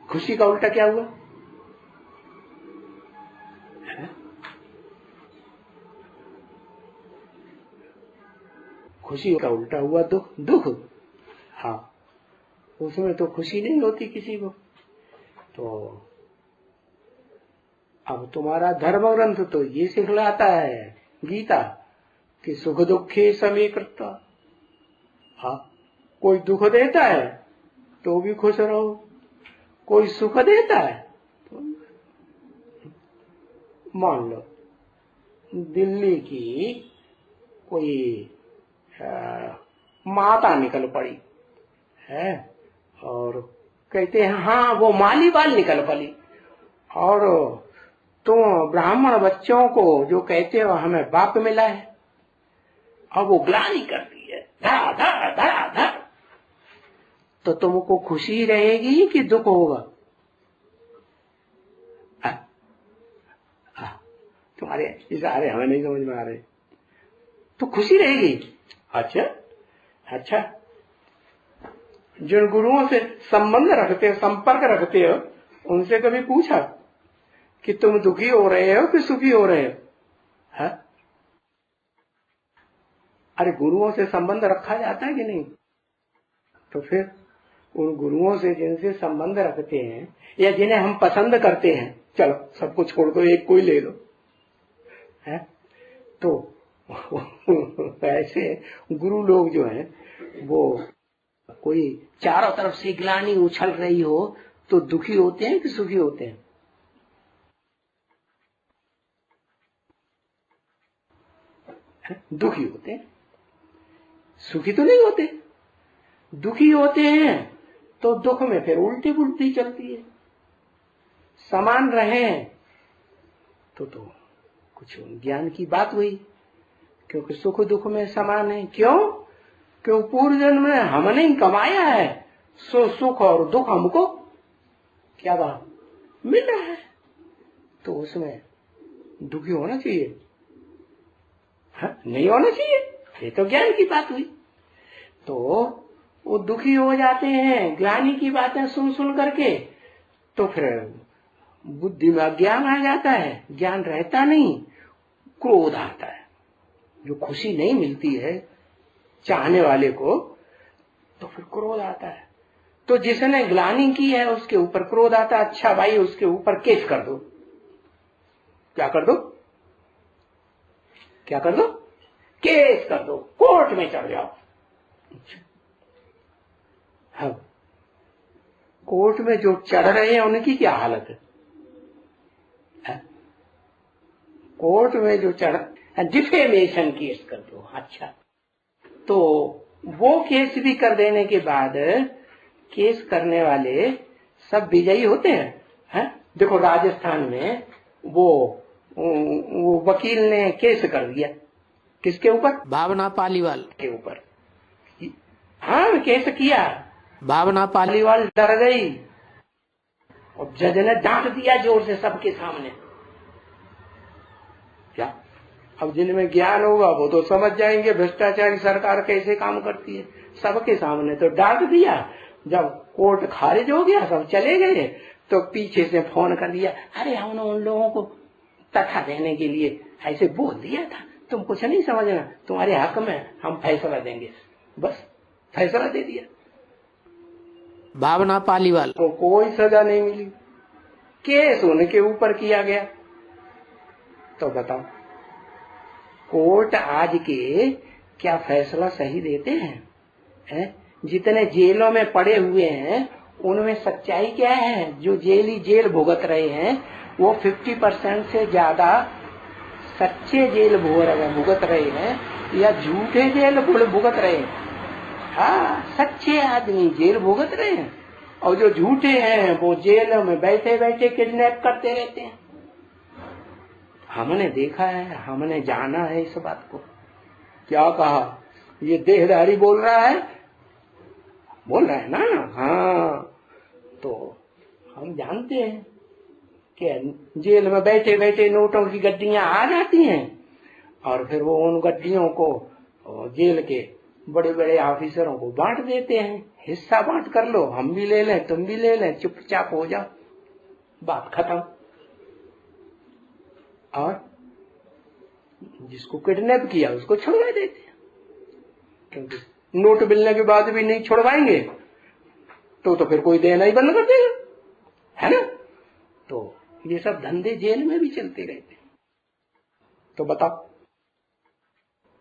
S1: खुशी का उल्टा क्या हुआ? खुशी का उल्टा हुआ दुख। दुख, हाँ, उसमें तो खुशी नहीं होती किसी को। तो अब तुम्हारा धर्म ग्रंथ तो ये सिखलाता है, गीता, कि सुख दुखे समीकृता। हाँ, कोई दुख देता है तो भी खुश रहो, कोई सुख देता है तो, मान लो दिल्ली की कोई माता निकल पड़ी है और कहते हैं हाँ वो माली बाल निकल पड़ी और तुम ब्राह्मण बच्चों को जो कहते हो हमें बाप मिला है और वो ग्लानि करती है धड़ा धड़ा धड़ा धड़, तो तुमको खुशी रहेगी कि दुख होगा? तुम्हारे इशारे हमें नहीं समझ में आ रहे, तो खुशी रहेगी। अच्छा अच्छा, जिन गुरुओं से संबंध रखते हो, संपर्क रखते हो, उनसे कभी पूछा कि तुम दुखी हो रहे हो कि सुखी हो रहे हो? है? अरे गुरुओं से संबंध रखा जाता है कि नहीं? तो फिर उन गुरुओं से जिनसे संबंध रखते हैं या जिन्हें हम पसंद करते हैं, चलो सब कुछ छोड़ दो, एक कोई ले लो, है? तो ऐसे गुरु लोग जो हैं वो कोई चारों तरफ से ग्लानि उछल रही हो तो दुखी होते हैं कि सुखी होते हैं? दुखी होते हैं, सुखी तो नहीं होते। दुखी होते हैं तो दुख में फिर उल्टी पुल्टी चलती है। समान रहे तो कुछ ज्ञान की बात हुई, क्योंकि सुख दुख में समान है। क्यों? क्यों पूर्व जन्म में हमने ही कमाया है, सो सुख और दुख हमको क्या बात मिला है, तो उसमें दुखी होना चाहिए? हाँ, नहीं होना चाहिए। ये तो ज्ञान की बात हुई। तो वो दुखी हो जाते हैं ज्ञानी की बातें सुन सुन करके, तो फिर बुद्धि में अज्ञान आ जाता है, ज्ञान रहता नहीं, क्रोध आता है। जो खुशी नहीं मिलती है चाहने वाले को, तो फिर क्रोध आता है। तो जिसने ग्लानि की है उसके ऊपर क्रोध आता है। अच्छा भाई, उसके ऊपर केस कर दो। क्या कर दो? क्या कर दो? केस कर दो, कोर्ट में चढ़ जाओ। हाँ, कोर्ट में जो चढ़ रहे हैं उनकी क्या हालत है? कोर्ट में जो चढ़, डिफेमेशन केस कर दो। अच्छा, तो वो केस भी कर देने के बाद केस करने वाले सब विजयी होते हैं? देखो राजस्थान में वो वकील ने केस कर दिया, किसके ऊपर?
S2: भावना पालीवाल
S1: के ऊपर। हाँ, केस किया,
S2: भावना
S1: पालीवाल डर गई और जज ने डांट दिया जोर से सबके सामने। क्या? अब जिनमें ज्ञान होगा वो तो समझ जाएंगे भ्रष्टाचारी सरकार कैसे काम करती है। सबके सामने तो डांट दिया। जब कोर्ट खारिज हो गया, सब चले गए, तो पीछे से फोन कर दिया, अरे हमने उन लोगों को तथा देने के लिए ऐसे बोल दिया था, तुम कुछ नहीं समझना, तुम्हारे हक में हम फैसला देंगे। बस फैसला दे दिया।
S2: भावना पालीवाल
S1: को कोई सजा नहीं मिली, केस उनके ऊपर किया गया। तो बताओ, कोर्ट आज के क्या फैसला सही देते हैं? जितने जेलों में पड़े हुए हैं उनमें सच्चाई क्या है? जो जेल भुगत रहे हैं वो 50% से ज्यादा सच्चे जेल भुगत रहे हैं या झूठे जेल भुगत रहे हैं? हाँ, सच्चे आदमी जेल भुगत रहे हैं और जो झूठे हैं वो जेल में बैठे बैठे किडनैप करते रहते हैं। हमने देखा है, हमने जाना है इस बात को। क्या कहा? ये देहधारी बोल रहा है ना? हाँ, तो हम जानते हैं कि जेल में बैठे बैठे नोटों की गड्डियां आ जाती हैं और फिर वो उन गड्डियों को जेल के बड़े बड़े ऑफिसरों को बांट देते हैं। हिस्सा बांट कर लो, हम भी ले लें, तुम भी ले लें, चुपचाप हो जाओ, बात खत्म। और जिसको किडनैप किया उसको छुड़वा देते हैं, क्योंकि नोट मिलने के बाद भी नहीं छुड़वाएंगे तो फिर कोई देना ही बंद कर देगा, है ना? तो ये सब धंधे जेल में भी चलते रहते हैं। तो बताओ,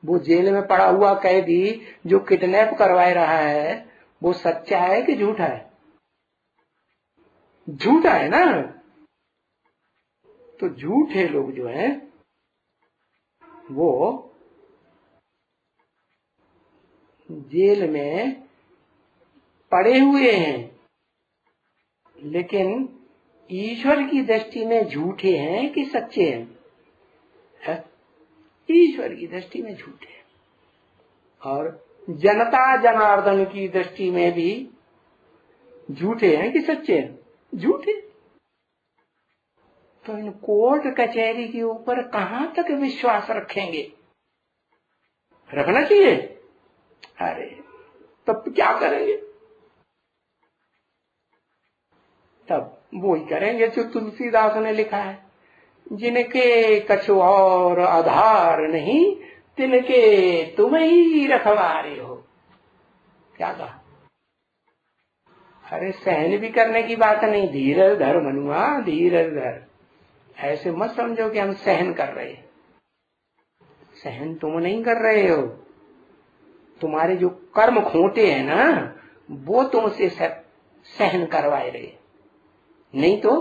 S1: वो जेल में पड़ा हुआ कैदी जो किडनैप करवा रहा है वो सच्चा है कि झूठा है? झूठा है ना? तो झूठे लोग जो हैं वो जेल में पड़े हुए हैं, लेकिन ईश्वर की दृष्टि में झूठे हैं कि सच्चे हैं? है? ईश्वर की दृष्टि में झूठे हैं, और जनता जनार्दन की दृष्टि में भी झूठे हैं कि सच्चे हैं? झूठे। तो इन कोर्ट कचहरी के ऊपर कहां तक विश्वास रखेंगे? रखना चाहिए। अरे तब क्या करेंगे? तब वो ही करेंगे जो तुलसीदास ने लिखा है, जिनके कछु और आधार नहीं, तिनके तुम ही रखवारे हो। क्या कहा? अरे सहन भी करने की बात नहीं, धीरज धर मनुआ, धीरज धर। ऐसे मत समझो कि हम सहन कर रहे हैं। सहन तुम नहीं कर रहे हो, तुम्हारे जो कर्म खोटे हैं ना, वो तुमसे सहन करवाए रहे। नहीं तो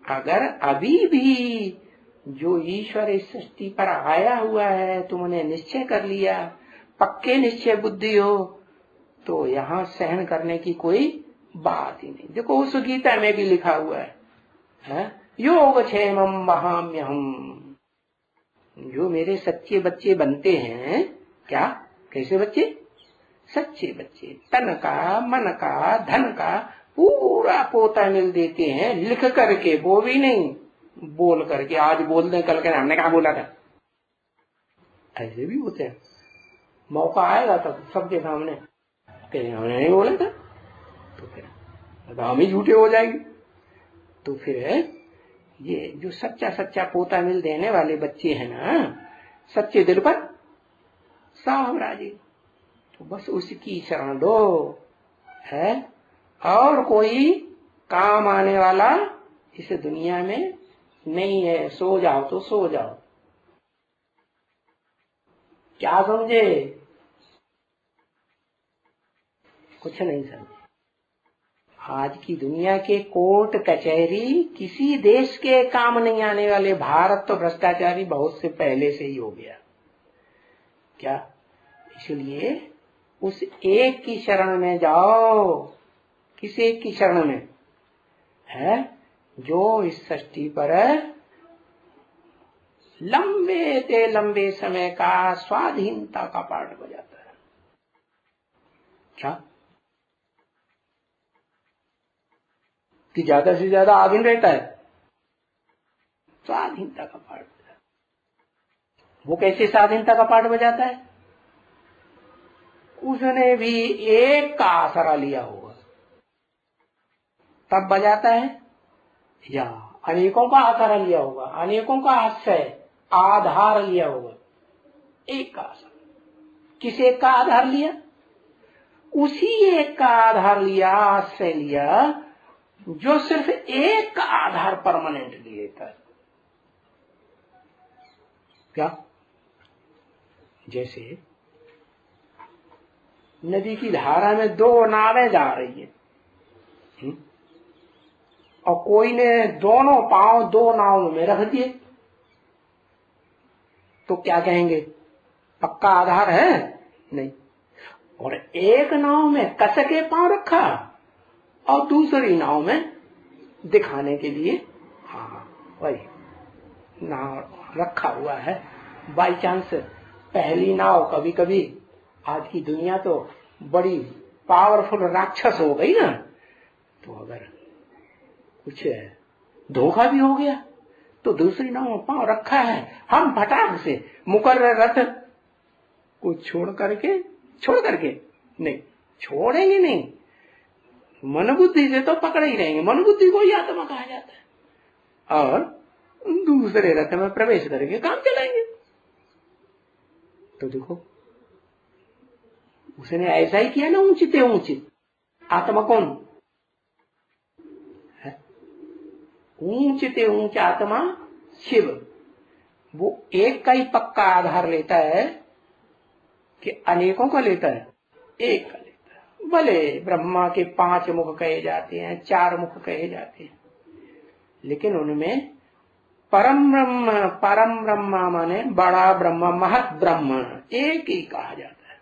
S1: अगर अभी भी जो ईश्वर इस सृष्टि पर आया हुआ है तुमने निश्चय कर लिया, पक्के निश्चय बुद्धि हो, तो यहाँ सहन करने की कोई बात ही नहीं। देखो उस गीता में भी लिखा हुआ है, योगक्षेमं वहाम्यहम्। जो मेरे सच्चे बच्चे बनते हैं, क्या कैसे बच्चे? सच्चे बच्चे, तन का मन का धन का पूरा पोता मिल देते हैं, लिख करके, वो भी नहीं बोल करके। आज बोल दें, कल कहना हमने कहा बोला था। ऐसे भी होते हैं। मौका आएगा तब सबके सामने कहेंगे हमने नहीं बोला था, तो फिर हम ही झूठे हो जाएंगे। तो फिर ये जो सच्चा सच्चा पोता मिल देने वाले बच्चे हैं ना, सच्चे दिल पर साहब राजी, तो बस उसकी शरण दो है। और कोई काम आने वाला इस दुनिया में नहीं है। सो जाओ तो सो जाओ। क्या समझे? कुछ नहीं समझे। आज की दुनिया के कोर्ट कचहरी किसी देश के काम नहीं आने वाले। भारत तो भ्रष्टाचारी बहुत से पहले से ही हो गया। क्या? इसलिए उस एक की शरण में जाओ। किस एक की शरण में है? जो इस सृष्टि पर लंबे समय का स्वाधीनता का पाठ बजाता है। क्या? कि ज्यादा से ज्यादा आधीन रहता है? स्वाधीनता का पाठ बजाता है। वो कैसे स्वाधीनता का पाठ बजाता है? उसने भी एक का आसरा लिया होगा तब बजाता है, या अनेकों का आसरा लिया होगा, अनेकों का आश्रय आधार लिया होगा। एक का आसरा। किस एक का आधार लिया? उसी एक का आधार लिया, आश्रय लिया, जो सिर्फ एक का आधार परमानेंट लेता है। क्या? जैसे नदी की धारा में दो नावें जा रही है, और कोई ने दोनों पांव दो नाव में रख दिए, तो क्या कहेंगे? पक्का आधार है? नहीं। और एक नाव में कस के पांव रखा और दूसरी नाव में दिखाने के लिए वही नाव रखा हुआ है। बाई चांस पहली नाव, कभी कभी आज की दुनिया तो बड़ी पावरफुल राक्षस हो गई ना, तो अगर कुछ धोखा भी हो गया तो दूसरी नाव में पांव रखा है, हम फटाक से मुकर्रर रथ को छोड़ करके नहीं छोड़ेंगे, नहीं, मन बुद्धि से तो पकड़े ही रहेंगे। मन बुद्धि को ही आत्मा कहा जाता है, और दूसरे रथ में प्रवेश करके काम चलाएंगे। तो देखो उसने ऐसा ही किया ना, ऊंचते ऊंचे। आत्मा कौन है? ऊंचते ऊंचा आत्मा शिव। वो एक का ही पक्का आधार लेता है कि अनेकों का लेता है? एक का लेता है। भले ब्रह्मा के 5 मुख कहे जाते हैं, 4 मुख कहे जाते हैं, लेकिन उनमें परम ब्रह्म माने बड़ा ब्रह्म, महत ब्रह्म एक ही कहा जाता है।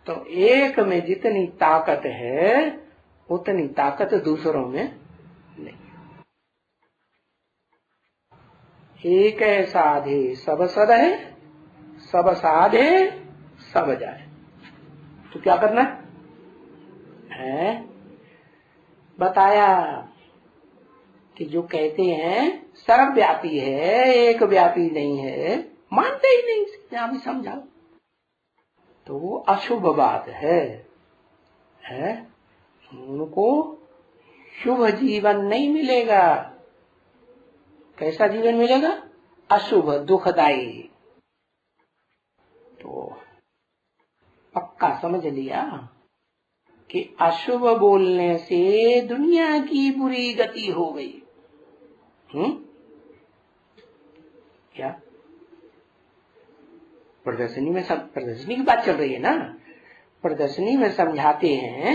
S1: तो एक में जितनी ताकत है उतनी ताकत दूसरों में नहीं। एक साधे सब सदे, सब साधे सब जाए। तो क्या करना है? बताया कि जो कहते हैं सर्वव्यापी है, एक व्यापी नहीं है, मानते ही नहीं, यहां भी समझाओ तो वो अशुभ बात है। उनको शुभ जीवन नहीं मिलेगा। कैसा जीवन मिलेगा? अशुभ, दुखदायी। तो पक्का समझ लिया कि अशुभ बोलने से दुनिया की बुरी गति हो गई। क्या प्रदर्शनी की बात चल रही है ना? प्रदर्शनी में समझाते हैं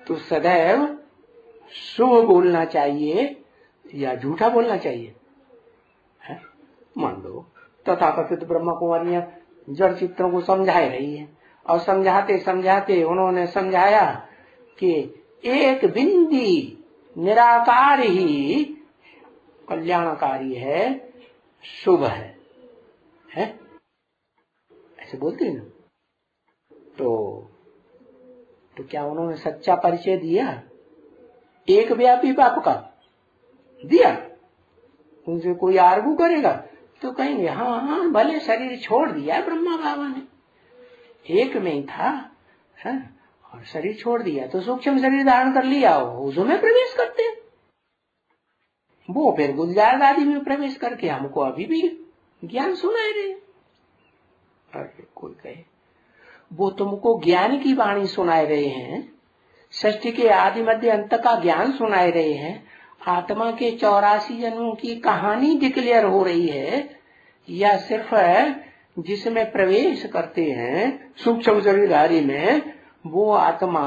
S1: तो सदैव शुभ बोलना चाहिए या झूठा बोलना चाहिए? मान लो तथाकथित ब्रह्मा कुमारियां जड़ चित्रों को समझा रही है और समझाते समझाते उन्होंने समझाया कि एक बिंदी निराकार ही कल्याणकारी है, शुभ है? ऐसे बोलते हैं ना। तो क्या उन्होंने सच्चा परिचय दिया? एक व्यापी बाप का दिया? उनसे कोई आर्गू करेगा तो कहेंगे हाँ हाँ भले शरीर छोड़ दिया ब्रह्मा बाबा ने, एक में ही था और शरीर छोड़ दिया तो सूक्ष्म शरीर धारण कर लिया, उसमें प्रवेश करते हैं। वो फिर गुलजार आदि में प्रवेश करके हमको अभी भी ज्ञान सुनाए रहे। अरे कोई कहे वो तुमको ज्ञान की वाणी सुनाए रहे हैं, सृष्टि के आदि मध्य अंत का ज्ञान सुनाए रहे हैं, आत्मा के 84 जन्मों की कहानी डिक्लेयर हो रही है, या सिर्फ जिसमें प्रवेश करते हैं सूक्ष्म शरीरधारी में वो आत्मा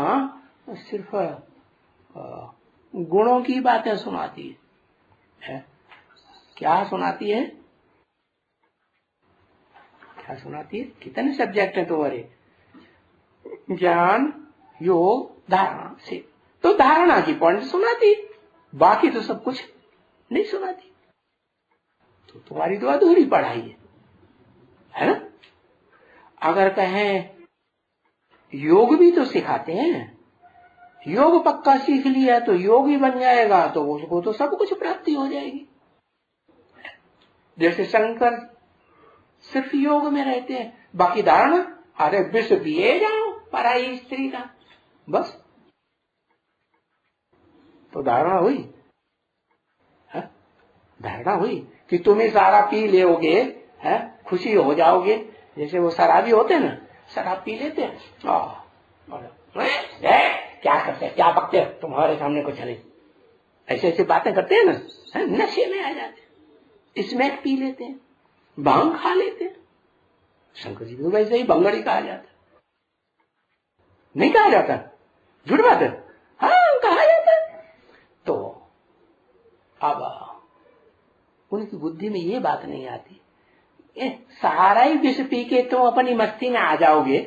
S1: सिर्फ गुणों की बातें सुनाती है? क्या सुनाती है? क्या सुनाती है? कितने सब्जेक्ट है तुम्हारे? ज्ञान, योग, धारणा से तो धारणा की पॉइंट सुनाती, बाकी तो सब कुछ नहीं सुनाती। तो तुम्हारी तो अधूरी पढ़ाई है ना? अगर कहें योग भी तो सिखाते हैं, योग पक्का सीख लिया तो योग ही बन जाएगा तो उसको तो सब कुछ प्राप्ति हो जाएगी। जैसे शंकर सिर्फ योग में रहते हैं, बाकी धारणा, अरे विष पिए जाओ पराई स्त्री का, बस तो धारणा हुई। धारणा हुई कि तुम ही सारा पी लोगे, खुशी हो जाओगे। जैसे वो शराबी होते हैं ना, शराब पी लेते हैं, क्या करते हैं, क्या बकते हैं, तुम्हारे सामने कुछ नहीं, ऐसे ऐसी बातें करते हैं ना, नशे में आ जाते हैं, स्मैक पी लेते हैं, भांग खा लेते हैं। शंकर जी को वैसे ही भंगड़ी कहा जाता, नहीं कहा जाता? झूठ बात है, हाँ कहा जाता है। तो अब उनकी बुद्धि में ये बात नहीं आती, सारा ही विष पी के तुम अपनी मस्ती में आ जाओगे,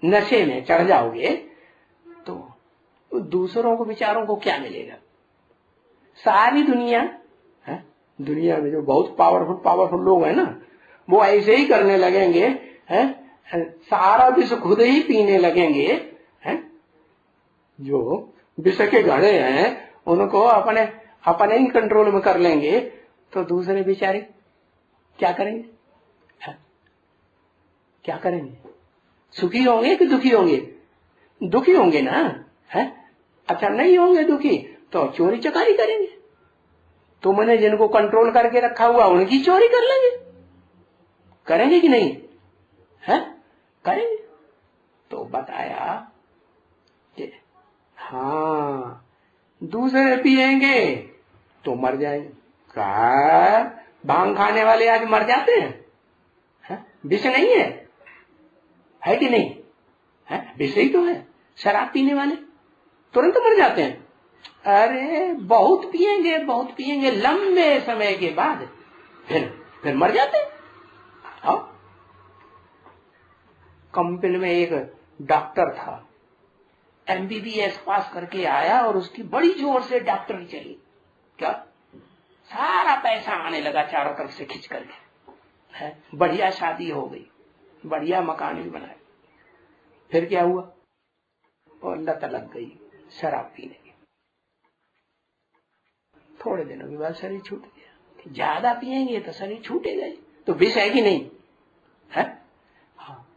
S1: नशे में चढ़ जाओगे, तो दूसरों को विचारों को क्या मिलेगा? सारी दुनिया में जो बहुत पावरफुल लोग हैं ना, वो ऐसे ही करने लगेंगे, सारा विष खुद ही पीने लगेंगे, जो विष के घड़े हैं उनको अपने ही कंट्रोल में कर लेंगे, तो दूसरे बेचारे क्या करेंगे? क्या करेंगे? सुखी होंगे कि दुखी होंगे? दुखी होंगे ना। अच्छा नहीं होंगे दुखी तो चोरी चकारी करेंगे, तो मैंने जिनको कंट्रोल करके रखा हुआ उनकी चोरी कर लेंगे। करेंगे कि नहीं? करेंगे। तो बताया कि हाँ दूसरे पिएंगे तो मर जाएंगे। क्या भांग खाने वाले आज मर जाते हैं? विष नहीं है कि नहीं? विष ही तो है। शराब पीने वाले तुरंत मर जाते हैं। अरे बहुत पिएंगे लंबे समय के बाद फिर मर जाते हैं। कंपिल में एक डॉक्टर था, MBBS पास करके आया और उसकी बड़ी जोर से डॉक्टरी चली। क्या सारा पैसा आने लगा चारों तरफ से खिंच करके, है बढ़िया शादी हो गई, बढ़िया मकान भी बनाया। फिर क्या हुआ, और लत लग गई शराब पीने की। थोड़े दिनों के बाद शरीर छूट गया। ज्यादा पिएंगे तो शरीर छूटेगा ही, तो विष है कि नहीं है? हाँ,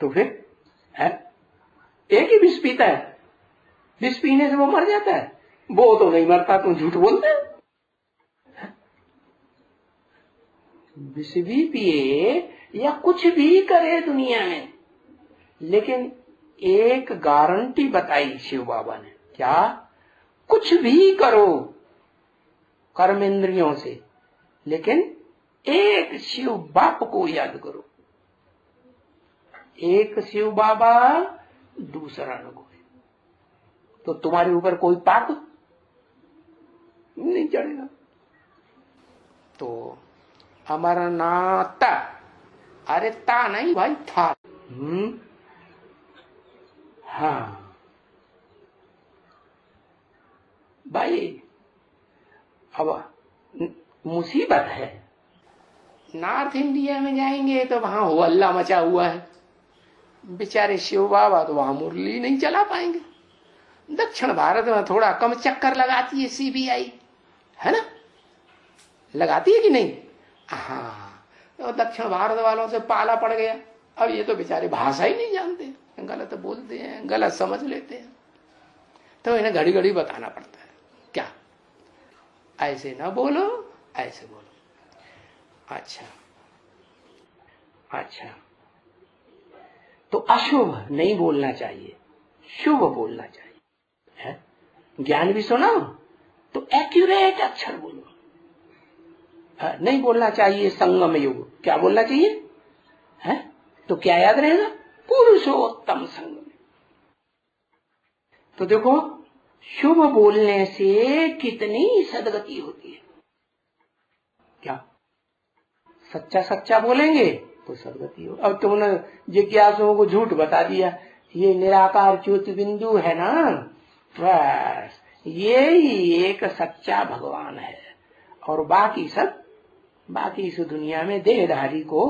S1: तो फिर है एक ही विष पीता है, विष पीने से वो मर जाता है? वो तो नहीं मरता, तुम झूठ बोलते है? विष भी पिए या कुछ भी करे दुनिया में, लेकिन एक गारंटी बताई शिव बाबा ने, क्या? कुछ भी करो कर्म इंद्रियों से, लेकिन एक शिव बाप को याद करो। एक शिव बाबा, दूसरा न कोई, तो तुम्हारे ऊपर कोई पाप नहीं चढ़ेगा। तो अमरनाथ, अरे ता नहीं भाई, था। हाँ भाई, अब मुसीबत है। नॉर्थ इंडिया में जाएंगे तो वहां हो हल्ला मचा हुआ है, बेचारे शिव बाबा तो वहां मुरली नहीं चला पाएंगे। दक्षिण भारत में थोड़ा कम चक्कर लगाती है CBI, है ना, लगाती है कि नहीं? हाँ, तो दक्षिण भारत वालों से पाला पड़ गया। अब ये तो बेचारे भाषा ही नहीं जानते, गलत बोलते हैं, गलत समझ लेते हैं, तो इन्हें घड़ी घड़ी बताना पड़ता है, क्या ऐसे ना बोलो, ऐसे बोलो। अच्छा अच्छा, तो अशुभ नहीं बोलना चाहिए, शुभ बोलना चाहिए, है? ज्ञान भी सुनाओ तो एक्यूरेट अक्षर बोलो। नहीं बोलना चाहिए संगम युग, क्या बोलना चाहिए, है? तो क्या याद रहेगा, पुरुषोत्तम संगम। तो देखो, शुभ बोलने से कितनी सदगति होती है। क्या सच्चा सच्चा बोलेंगे तो सदगति हो। अब तुमने जिज्ञासुओं को झूठ बता दिया, ये निराकार ज्योति बिंदु है ना, बस ये ही एक सच्चा भगवान है, और बाकी सब, बाकी इस दुनिया में देहधारी को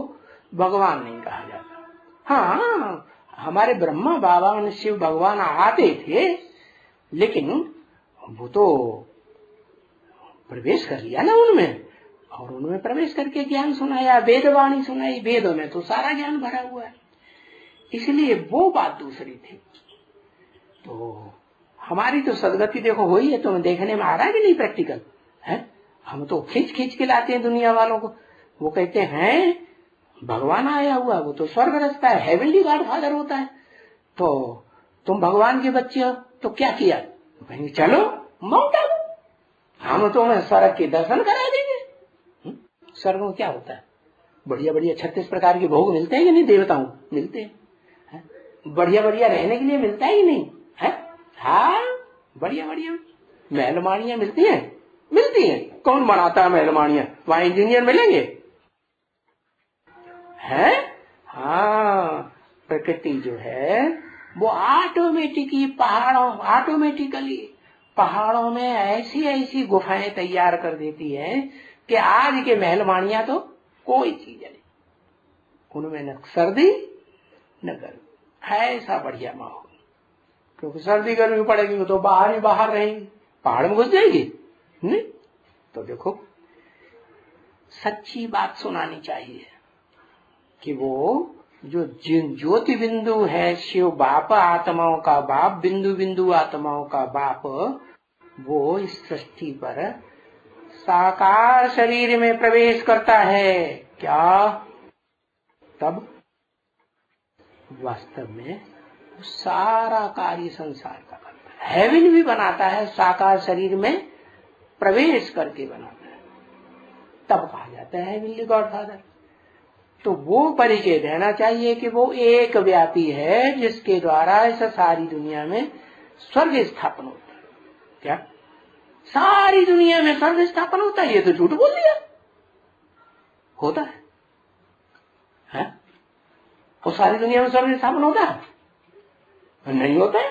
S1: भगवान नहीं कहा जाता। हाँ, हमारे ब्रह्मा बाबा ने शिव भगवान आते थे, लेकिन वो तो प्रवेश कर लिया ना उनमें, और उनमें प्रवेश करके ज्ञान सुनाया, वेदवाणी सुनाई। वेदों में तो सारा ज्ञान भरा हुआ है, इसलिए वो बात दूसरी थी। तो हमारी तो सदगति देखो हुई है, तुम्हें देखने में आ रहा है कि नहीं प्रैक्टिकल, है? हम तो खींच खींच के लाते हैं दुनिया वालों को। वो कहते हैं भगवान आया हुआ, वो तो स्वर्ग रचता है, हेवनली गॉड फादर होता है। तो तुम भगवान के बच्चे हो, तो क्या किया, चलो माउंट आबू, हम तुम्हें स्वर्ग के दर्शन करा देंगे। स्वर्ग में क्या होता है, बढ़िया बढ़िया 36 प्रकार के भोग मिलते हैं कि नहीं, देवताओं मिलते हैं, बढ़िया बढ़िया रहने के लिए मिलता है कि नहीं है? हाँ, बढ़िया बढ़िया महलमानियां मिलती हैं, मिलती हैं। कौन बनाता है महलमानियां, वहां इंजीनियर मिलेंगे, है? हाँ, प्रकृति जो है वो ऑटोमेटिकली पहाड़ों में ऐसी ऐसी गुफाएं तैयार कर देती है कि आज के महलमानियां तो कोई चीज नहीं, उनमें न सर्दी न गर्मी, ऐसा बढ़िया माहौल। क्योंकि सर्दी गर्मी पड़ेगी वो तो बाहर ही बाहर रहेंगी, पहाड़ में घुस जाएगी नहीं। तो देखो, सच्ची बात सुनानी चाहिए कि वो जो ज्योति बिंदु है, शिव बाप, आत्माओं का बाप, बिंदु बिंदु आत्माओं का बाप, वो इस सृष्टि पर साकार शरीर में प्रवेश करता है। क्या तब वास्तव में सारा कार्य संसार का करता है, हेवन भी बनाता है, साकार शरीर में प्रवेश करके बनाता है, तब कहा जाता है हेवनली गॉड फादर। तो वो परिचय देना चाहिए कि वो एक व्यापी है, जिसके द्वारा इस सारी दुनिया में स्वर्ग स्थापन होता है। क्या सारी दुनिया में स्वर्ग स्थापन होता है? ये तो झूठ बोल दिया, होता है? वो और सारी दुनिया में स्वर्ग स्थापन होता है? नहीं होता है।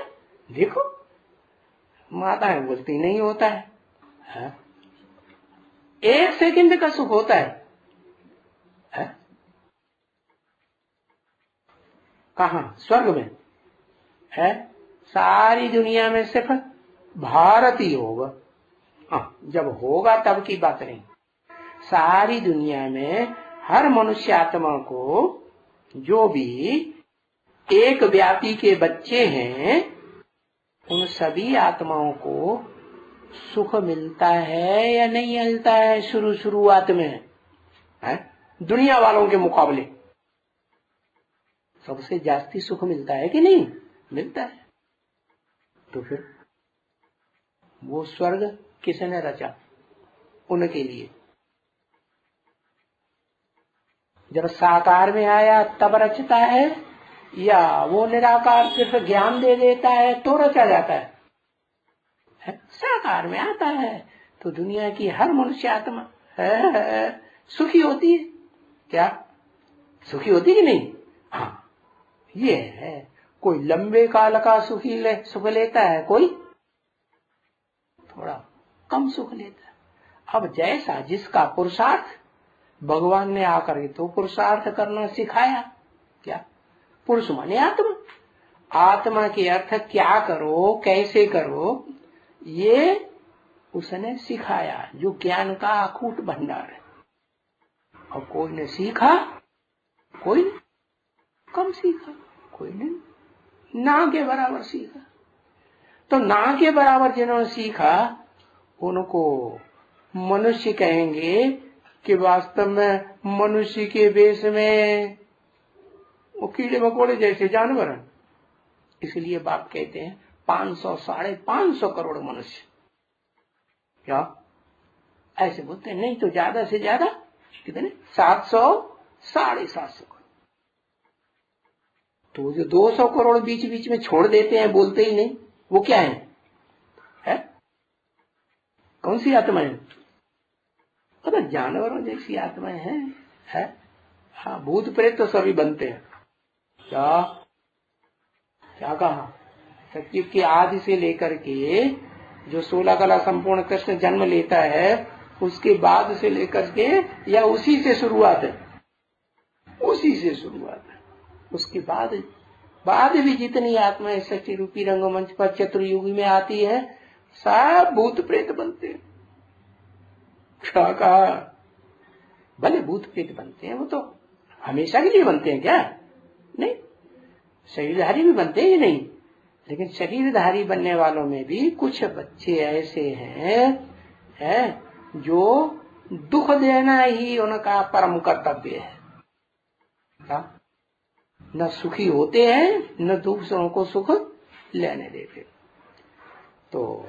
S1: देखो माताएं बोलती नहीं होता है। एक सेकंड का सुख होता है? कहां? स्वर्ग में है? सारी दुनिया में सिर्फ भारत ही होगा। हाँ, जब होगा तब की बात नहीं। सारी दुनिया में हर मनुष्य आत्मा को, जो भी एक व्यापी के बच्चे हैं, उन सभी आत्माओं को सुख मिलता है या नहीं मिलता है? शुरुआत में है? दुनिया वालों के मुकाबले सबसे जास्ती सुख मिलता है कि नहीं मिलता है? तो फिर वो स्वर्ग किसने रचा? उनके लिए। जब साकार में आया तब रचता है, या वो निराकार सिर्फ ज्ञान दे देता है तो रचा जाता है? साकार में आता है तो दुनिया की हर मनुष्य आत्मा सुखी होती है। क्या सुखी होती कि नहीं? हाँ, ये है। कोई लंबे काल का सुख लेता है, कोई थोड़ा कम सुख लेता है। अब जैसा जिसका पुरुषार्थ, भगवान ने आकर के तो पुरुषार्थ करना सिखाया। क्या? पुरुष माने आत्मा। आत्मा के अर्थ क्या करो, कैसे करो, ये उसने सिखाया, जो ज्ञान का अकूट भंडार है। और कोई ने सीखा, कोई कम सीखा, कोई ने ना के बराबर सीखा। तो ना के बराबर जिन्होंने सीखा उनको मनुष्य कहेंगे कि वास्तव में मनुष्य के वेश में वो कीड़े मकोड़े जैसे जानवर हैं। इसलिए बाप कहते हैं 500 साढ़े 500 करोड़ मनुष्य। क्या ऐसे बोलते हैं? नहीं तो ज्यादा से ज्यादा कितने? 700 साढ़े 700 करोड़। तो जो 200 करोड़ बीच बीच में छोड़ देते हैं, बोलते ही नहीं, वो क्या है? कौन सी आत्मा है? पता, जानवरों जैसी आत्माएं है? हाँ, भूत प्रेत तो सभी बनते हैं। क्या कहा? सत्युग की आदि से लेकर के जो 16 कला संपूर्ण कृष्ण जन्म लेता है, उसके बाद से लेकर के, या उसी से शुरुआत है? उसी से शुरुआत है। उसके बाद भी जितनी आत्माएं सच्ची रूपी रंगमंच पर चतुर्युग में आती है, सब भूत प्रेत बनते हैं। क्या कहा? भले भूत प्रेत बनते हैं, वो तो हमेशा के लिए बनते हैं क्या? नहीं, शरीरधारी भी बनते हैं नहीं, लेकिन शरीरधारी बनने वालों में भी कुछ बच्चे ऐसे हैं जो दुख देना ही उनका परम कर्तव्य है। न सुखी होते हैं, न दूसरों को सुख लेने देते। तो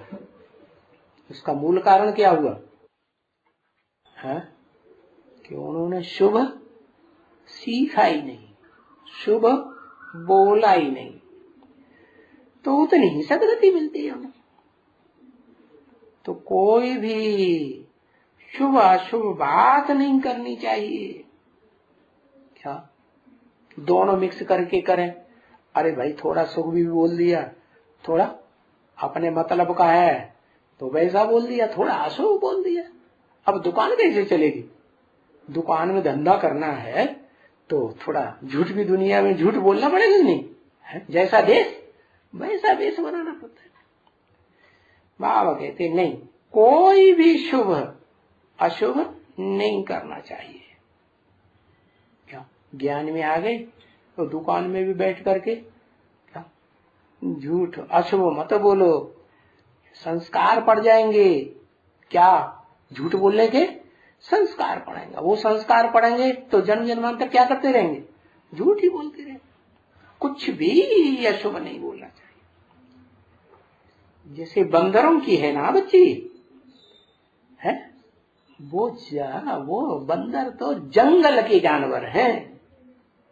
S1: उसका मूल कारण क्या हुआ है? कि उन्होंने शुभ सीखा ही नहीं, शुभ बोला ही नहीं, तो उतनी ही सदगति मिलती है उन्हें। तो कोई भी शुभ अशुभ बात नहीं करनी चाहिए। क्या? दोनों मिक्स करके करें। अरे भाई, थोड़ा सुख भी बोल दिया, थोड़ा अपने मतलब का है तो वैसा बोल दिया, थोड़ा अशुभ बोल दिया। अब दुकान कैसे चलेगी? दुकान में धंधा करना है तो थोड़ा झूठ भी दुनिया में झूठ बोलना पड़ेगा नहीं है? जैसा देश वैसा वेश बनाना पड़ता है। बाबा कहते नहीं, कोई भी शुभ अशुभ नहीं करना चाहिए। क्या? ज्ञान में आ गए तो दुकान में भी बैठ करके क्या झूठ अशुभ मत बोलो, संस्कार पड़ जाएंगे। क्या? झूठ बोलने के संस्कार पड़ेंगे। वो संस्कार पड़ेंगे तो जन्म जन्मांतर क्या करते रहेंगे? झूठ ही बोलते रहेंगे। कुछ भी अशुभ नहीं बोलना चाहिए। जैसे बंदरों की है ना बच्ची है, वो बंदर तो जंगल के जानवर हैं।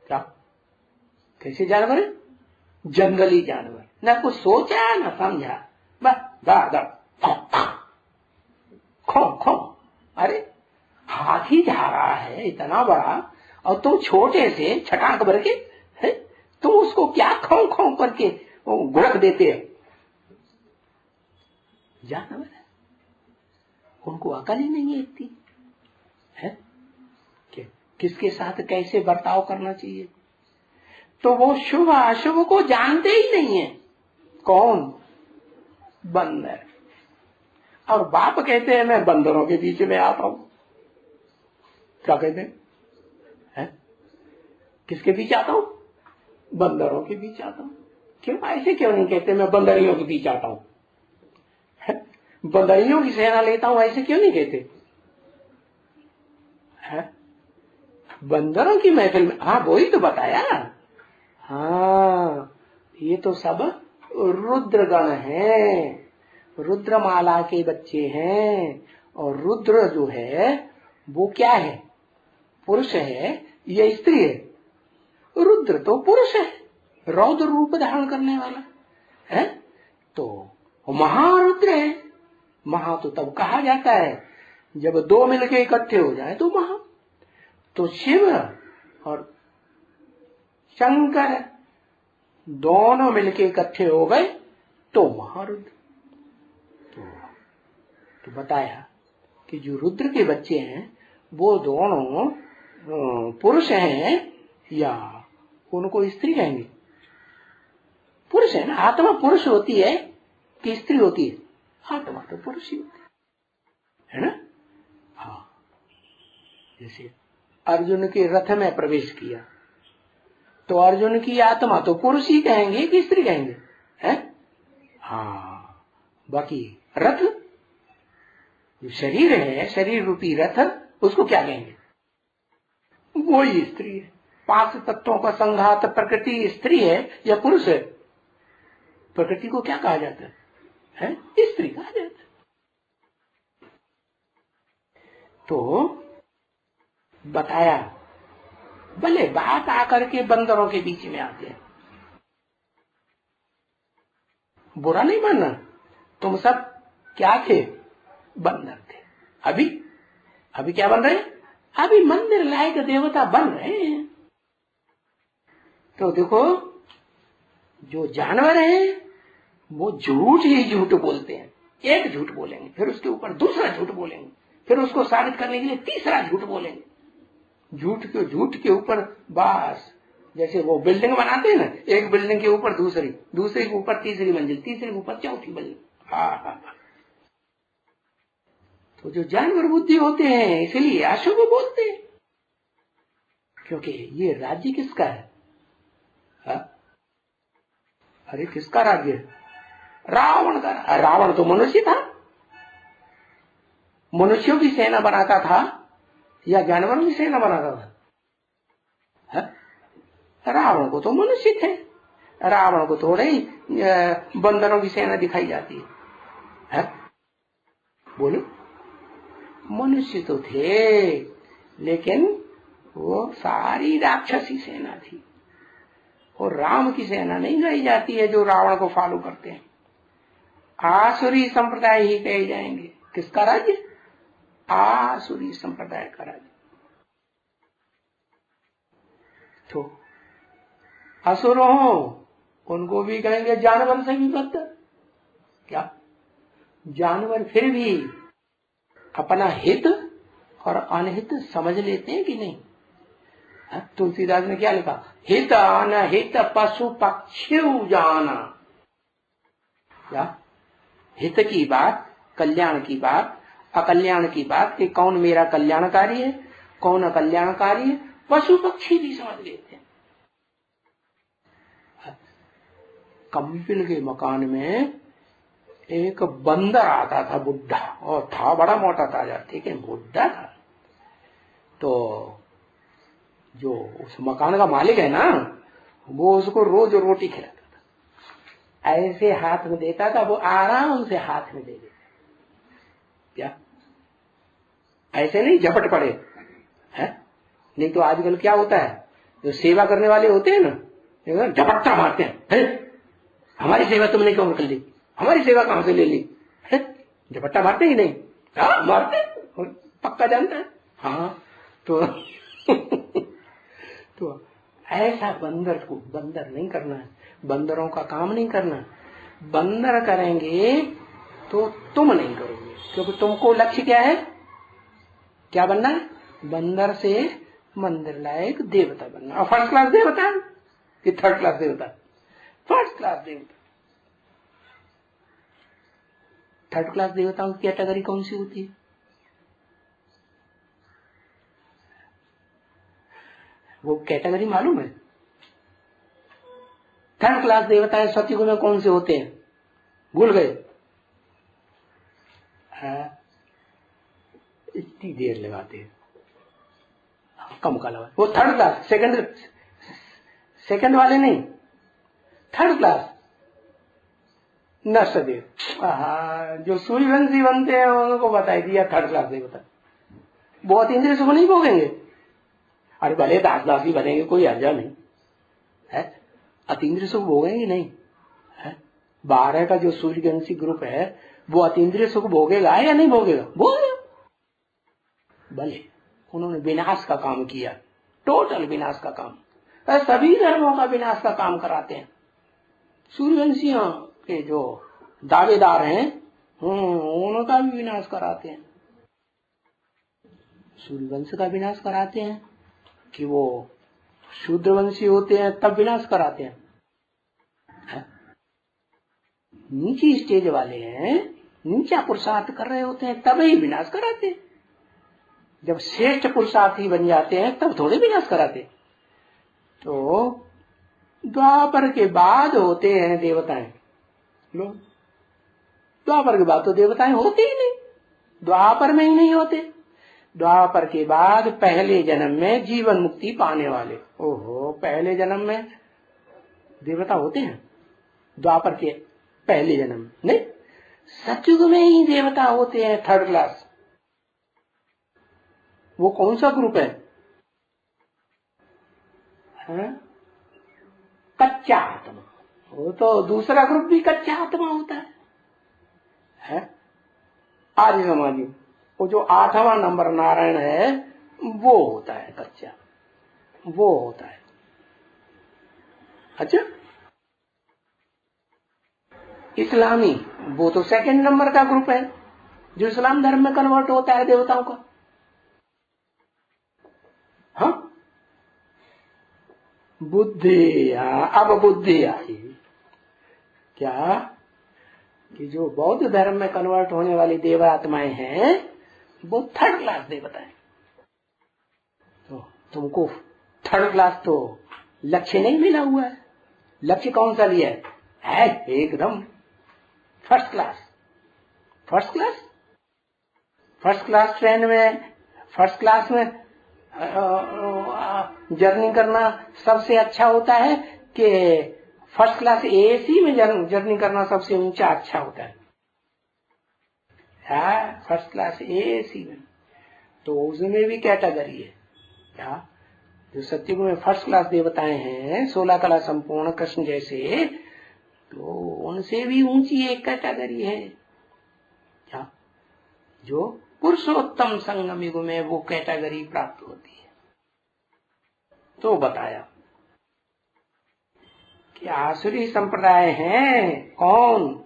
S1: क्या? कैसे जानवर है? जंगली जानवर। ना कुछ सोचा ना समझा, बस दा खो। अरे हाथी जा रहा है इतना बड़ा और तुम छोटे से छटाक भर के तुम उसको क्या खौ खौ करके गुड़क देते हो? जानवर है, उनको अकल ही नहीं है इतनी है कि किसके साथ कैसे बर्ताव करना चाहिए। तो वो शुभ अशुभ को जानते ही नहीं है। कौन? बंदर। और बाप कहते हैं मैं बंदरों के बीच में आता हूं। क्या कहते हैं? किसके बीच आता हूं? बंदरों के बीच आता हूं। क्यों? ऐसे क्यों नहीं कहते मैं बंदरियों के बीच आता हूं? बंदरियों की सेना लेता हूं, ऐसे क्यों नहीं कहते? बंदरों की महफिल में। हाँ, वो ही तो बताया। हाँ, ये तो सब रुद्रगण हैं, रुद्रमाला के बच्चे हैं। और रुद्र जो है वो क्या है? पुरुष है या स्त्री है? रुद्र तो पुरुष है, रौद्र रूप धारण करने वाला है। तो महारुद्र है। महा तो तब कहा जाता है जब दो मिलके इकट्ठे हो जाए तो महा। तो शिव और शंकर दोनों मिलके इकट्ठे हो गए तो महारुद्र। तो बताया कि जो रुद्र के बच्चे हैं वो दोनों पुरुष हैं या उनको स्त्री कहेंगे? पुरुष है ना। आत्मा पुरुष होती है कि स्त्री होती है? आत्मा तो पुरुष ही होती है ना। हाँ, जैसे अर्जुन के रथ में प्रवेश किया तो अर्जुन की आत्मा तो पुरुष ही कहेंगे कि स्त्री कहेंगे? है? हाँ, बाकी रथ जो शरीर है, शरीर रूपी रथ, उसको क्या कहेंगे? वो ही स्त्री है। 5 तत्वों का संघात प्रकृति स्त्री है या पुरुष है? प्रकृति को क्या कहा जाता है? स्त्री कहा जाता है। तो बताया, भले बात आकर के बंदरों के बीच में आते हैं, बुरा नहीं मानना। तुम सब क्या थे? बंदर थे। अभी क्या बन रहे हैं? अभी मंदिर लायक देवता बन रहे हैं। तो देखो, जो जानवर हैं वो झूठ ही झूठ बोलते हैं। एक झूठ बोलेंगे, फिर उसके ऊपर दूसरा झूठ बोलेंगे, फिर उसको साबित करने के लिए तीसरा झूठ बोलेंगे। झूठ के ऊपर बस, जैसे वो बिल्डिंग बनाते हैं ना, एक बिल्डिंग के ऊपर दूसरी, दूसरे के ऊपर तीसरी मंजिल, तीसरे के ऊपर चौथी मंजिल। हाँ। तो जो जानवर बुद्धि होते हैं इसलिए अशुभ बोलते हैं, क्योंकि ये राज्य किसका है? अरे किसका राज्य है? रावण का। रावण तो मनुष्य था, मनुष्यों की सेना बनाता था या जानवरों की सेना बनाता था? रावण को तो मनुष्य थे, रावण को थोड़े ही बंदरों की सेना दिखाई जाती है? बोलो, मनुष्य तो थे लेकिन वो सारी राक्षसी सेना थी। और राम की सेना नहीं गाई जाती है जो रावण को फॉलो करते हैं। आसुरी संप्रदाय ही कहे जाएंगे। किसका राज्य? आसुरी संप्रदाय का राज्य। तो असुरों उनको भी कहेंगे जानवर से भी बदतर। क्या? जानवर फिर भी अपना हित और अनहित समझ लेते हैं कि नहीं? तुलसीदास ने क्या लिखा? हित अनहित पशु पक्षी जाना। क्या? हित की बात, कल्याण की बात, अकल्याण की बात कि कौन मेरा कल्याणकारी है, कौन अकल्याणकारी है, पशु पक्षी भी समझ लेते हैं। कंपिल के मकान में एक बंदर आता था, बुढ़ा, और था बड़ा मोटा ताजा, लेकिन बुढ़ा था। तो जो उस मकान का मालिक है ना, वो उसको रोज रोटी खिलाता था। ऐसे हाथ में देता था, वो आराम से हाथ में दे देता। क्या? ऐसे नहीं झपट पड़े है? नहीं तो आजकल क्या होता है, जो सेवा करने वाले होते हैं ना, झपट्टा मारते हैं। हमारी सेवा तुमने क्यों कर ली? हमारी सेवा कहां से ले ली? झपट्टा मारते ही नहीं? हाँ, मारते, पक्का जानता है। हाँ, तो ऐसा बंदर को बंदर नहीं करना है, बंदरों का काम नहीं करना। बंदर करेंगे तो तुम नहीं करोगे, क्योंकि तुमको लक्ष्य क्या है, क्या बनना है? बंदर से मंदिर लायक देवता बनना। और फर्स्ट क्लास देवता कि थर्ड क्लास देवता? फर्स्ट क्लास देवता। थर्ड क्लास देवताओं की कैटेगरी कौन सी होती है? वो कैटेगरी मालूम है? थर्ड क्लास देवता सतयुग में कौन से होते हैं, भूल गए? इतनी देर लगाते हैं, कम का लगा। वो थर्ड क्लास, सेकंड वाले नहीं, थर्ड क्लास नष्टदेव। जो सूर्यवंशी बनते हैं उनको बताई दिया थर्ड क्लास देवता। बहुत इंद्रिय सुख नहीं भोगेंगे, अरे भले दास भी बनेंगे, कोई अर्जा नहीं है, अतीन्द्रिय सुख भोगेंगे नहीं है। 12 का जो सूर्यवंशी ग्रुप है वो अतीन्द्रिय सुख भोगेगा या नहीं भोगेगा? भोगेगा। भले उन्होंने विनाश का काम किया, टोटल विनाश का काम, सभी धर्मों का विनाश का काम कराते हैं। सूर्यवंशियों के जो दावेदार हैं उनका भी विनाश कराते हैं। सूर्यवंश का विनाश कराते हैं कि वो शूद्रवंशी होते हैं तब विनाश कराते हैं। नीची स्टेज वाले हैं, नीचा पुरुषार्थ कर रहे होते हैं तब ही विनाश कराते हैं। जब श्रेष्ठ पुरुषार्थ ही बन जाते हैं तब थोड़े विनाश कराते। तो द्वापर के बाद होते हैं देवताएं। लो, द्वापर के बाद तो देवताएं होते ही नहीं, द्वापर में ही नहीं होते। द्वापर के बाद पहले जन्म में जीवन मुक्ति पाने वाले, ओहो, पहले जन्म में देवता होते हैं। द्वापर के पहले जन्म नहीं, सतयुग में ही देवता होते हैं थर्ड क्लास। वो कौन सा ग्रुप है? कच्चा आत्मा। वो तो दूसरा ग्रुप भी कच्चा आत्मा होता है? आर्य समाजी, वो जो 8वां नंबर नारायण है वो होता है कच्चा, वो होता है। अच्छा, इस्लामी वो तो सेकंड नंबर का ग्रुप है, जो इस्लाम धर्म में कन्वर्ट होता है देवताओं का। हाँ, बुद्धि, अब बुद्धि आई क्या कि जो बौद्ध धर्म में कन्वर्ट होने वाली देवात्माएं हैं वो थर्ड क्लास देवता है। तो तुमको थर्ड क्लास तो लक्ष्य नहीं मिला हुआ है। लक्ष्य कौन सा लिया है? एकदम first class. First class, first class train में, फर्स्ट क्लास में जर्नी करना सबसे अच्छा होता है कि फर्स्ट क्लास एसी में जर्नी करना सबसे ऊंचा अच्छा होता है? फर्स्ट क्लास एसी में तो उसमें भी कैटेगरी है क्या? जो सतयुग में फर्स्ट क्लास देवताएं हैं 16 कला संपूर्ण कृष्ण जैसे, तो उनसे भी ऊंची एक कैटेगरी है क्या? जो पुरुषोत्तम संगम युग में वो कैटेगरी प्राप्त होती है। तो बताया कि आसुरी संप्रदाय हैं कौन?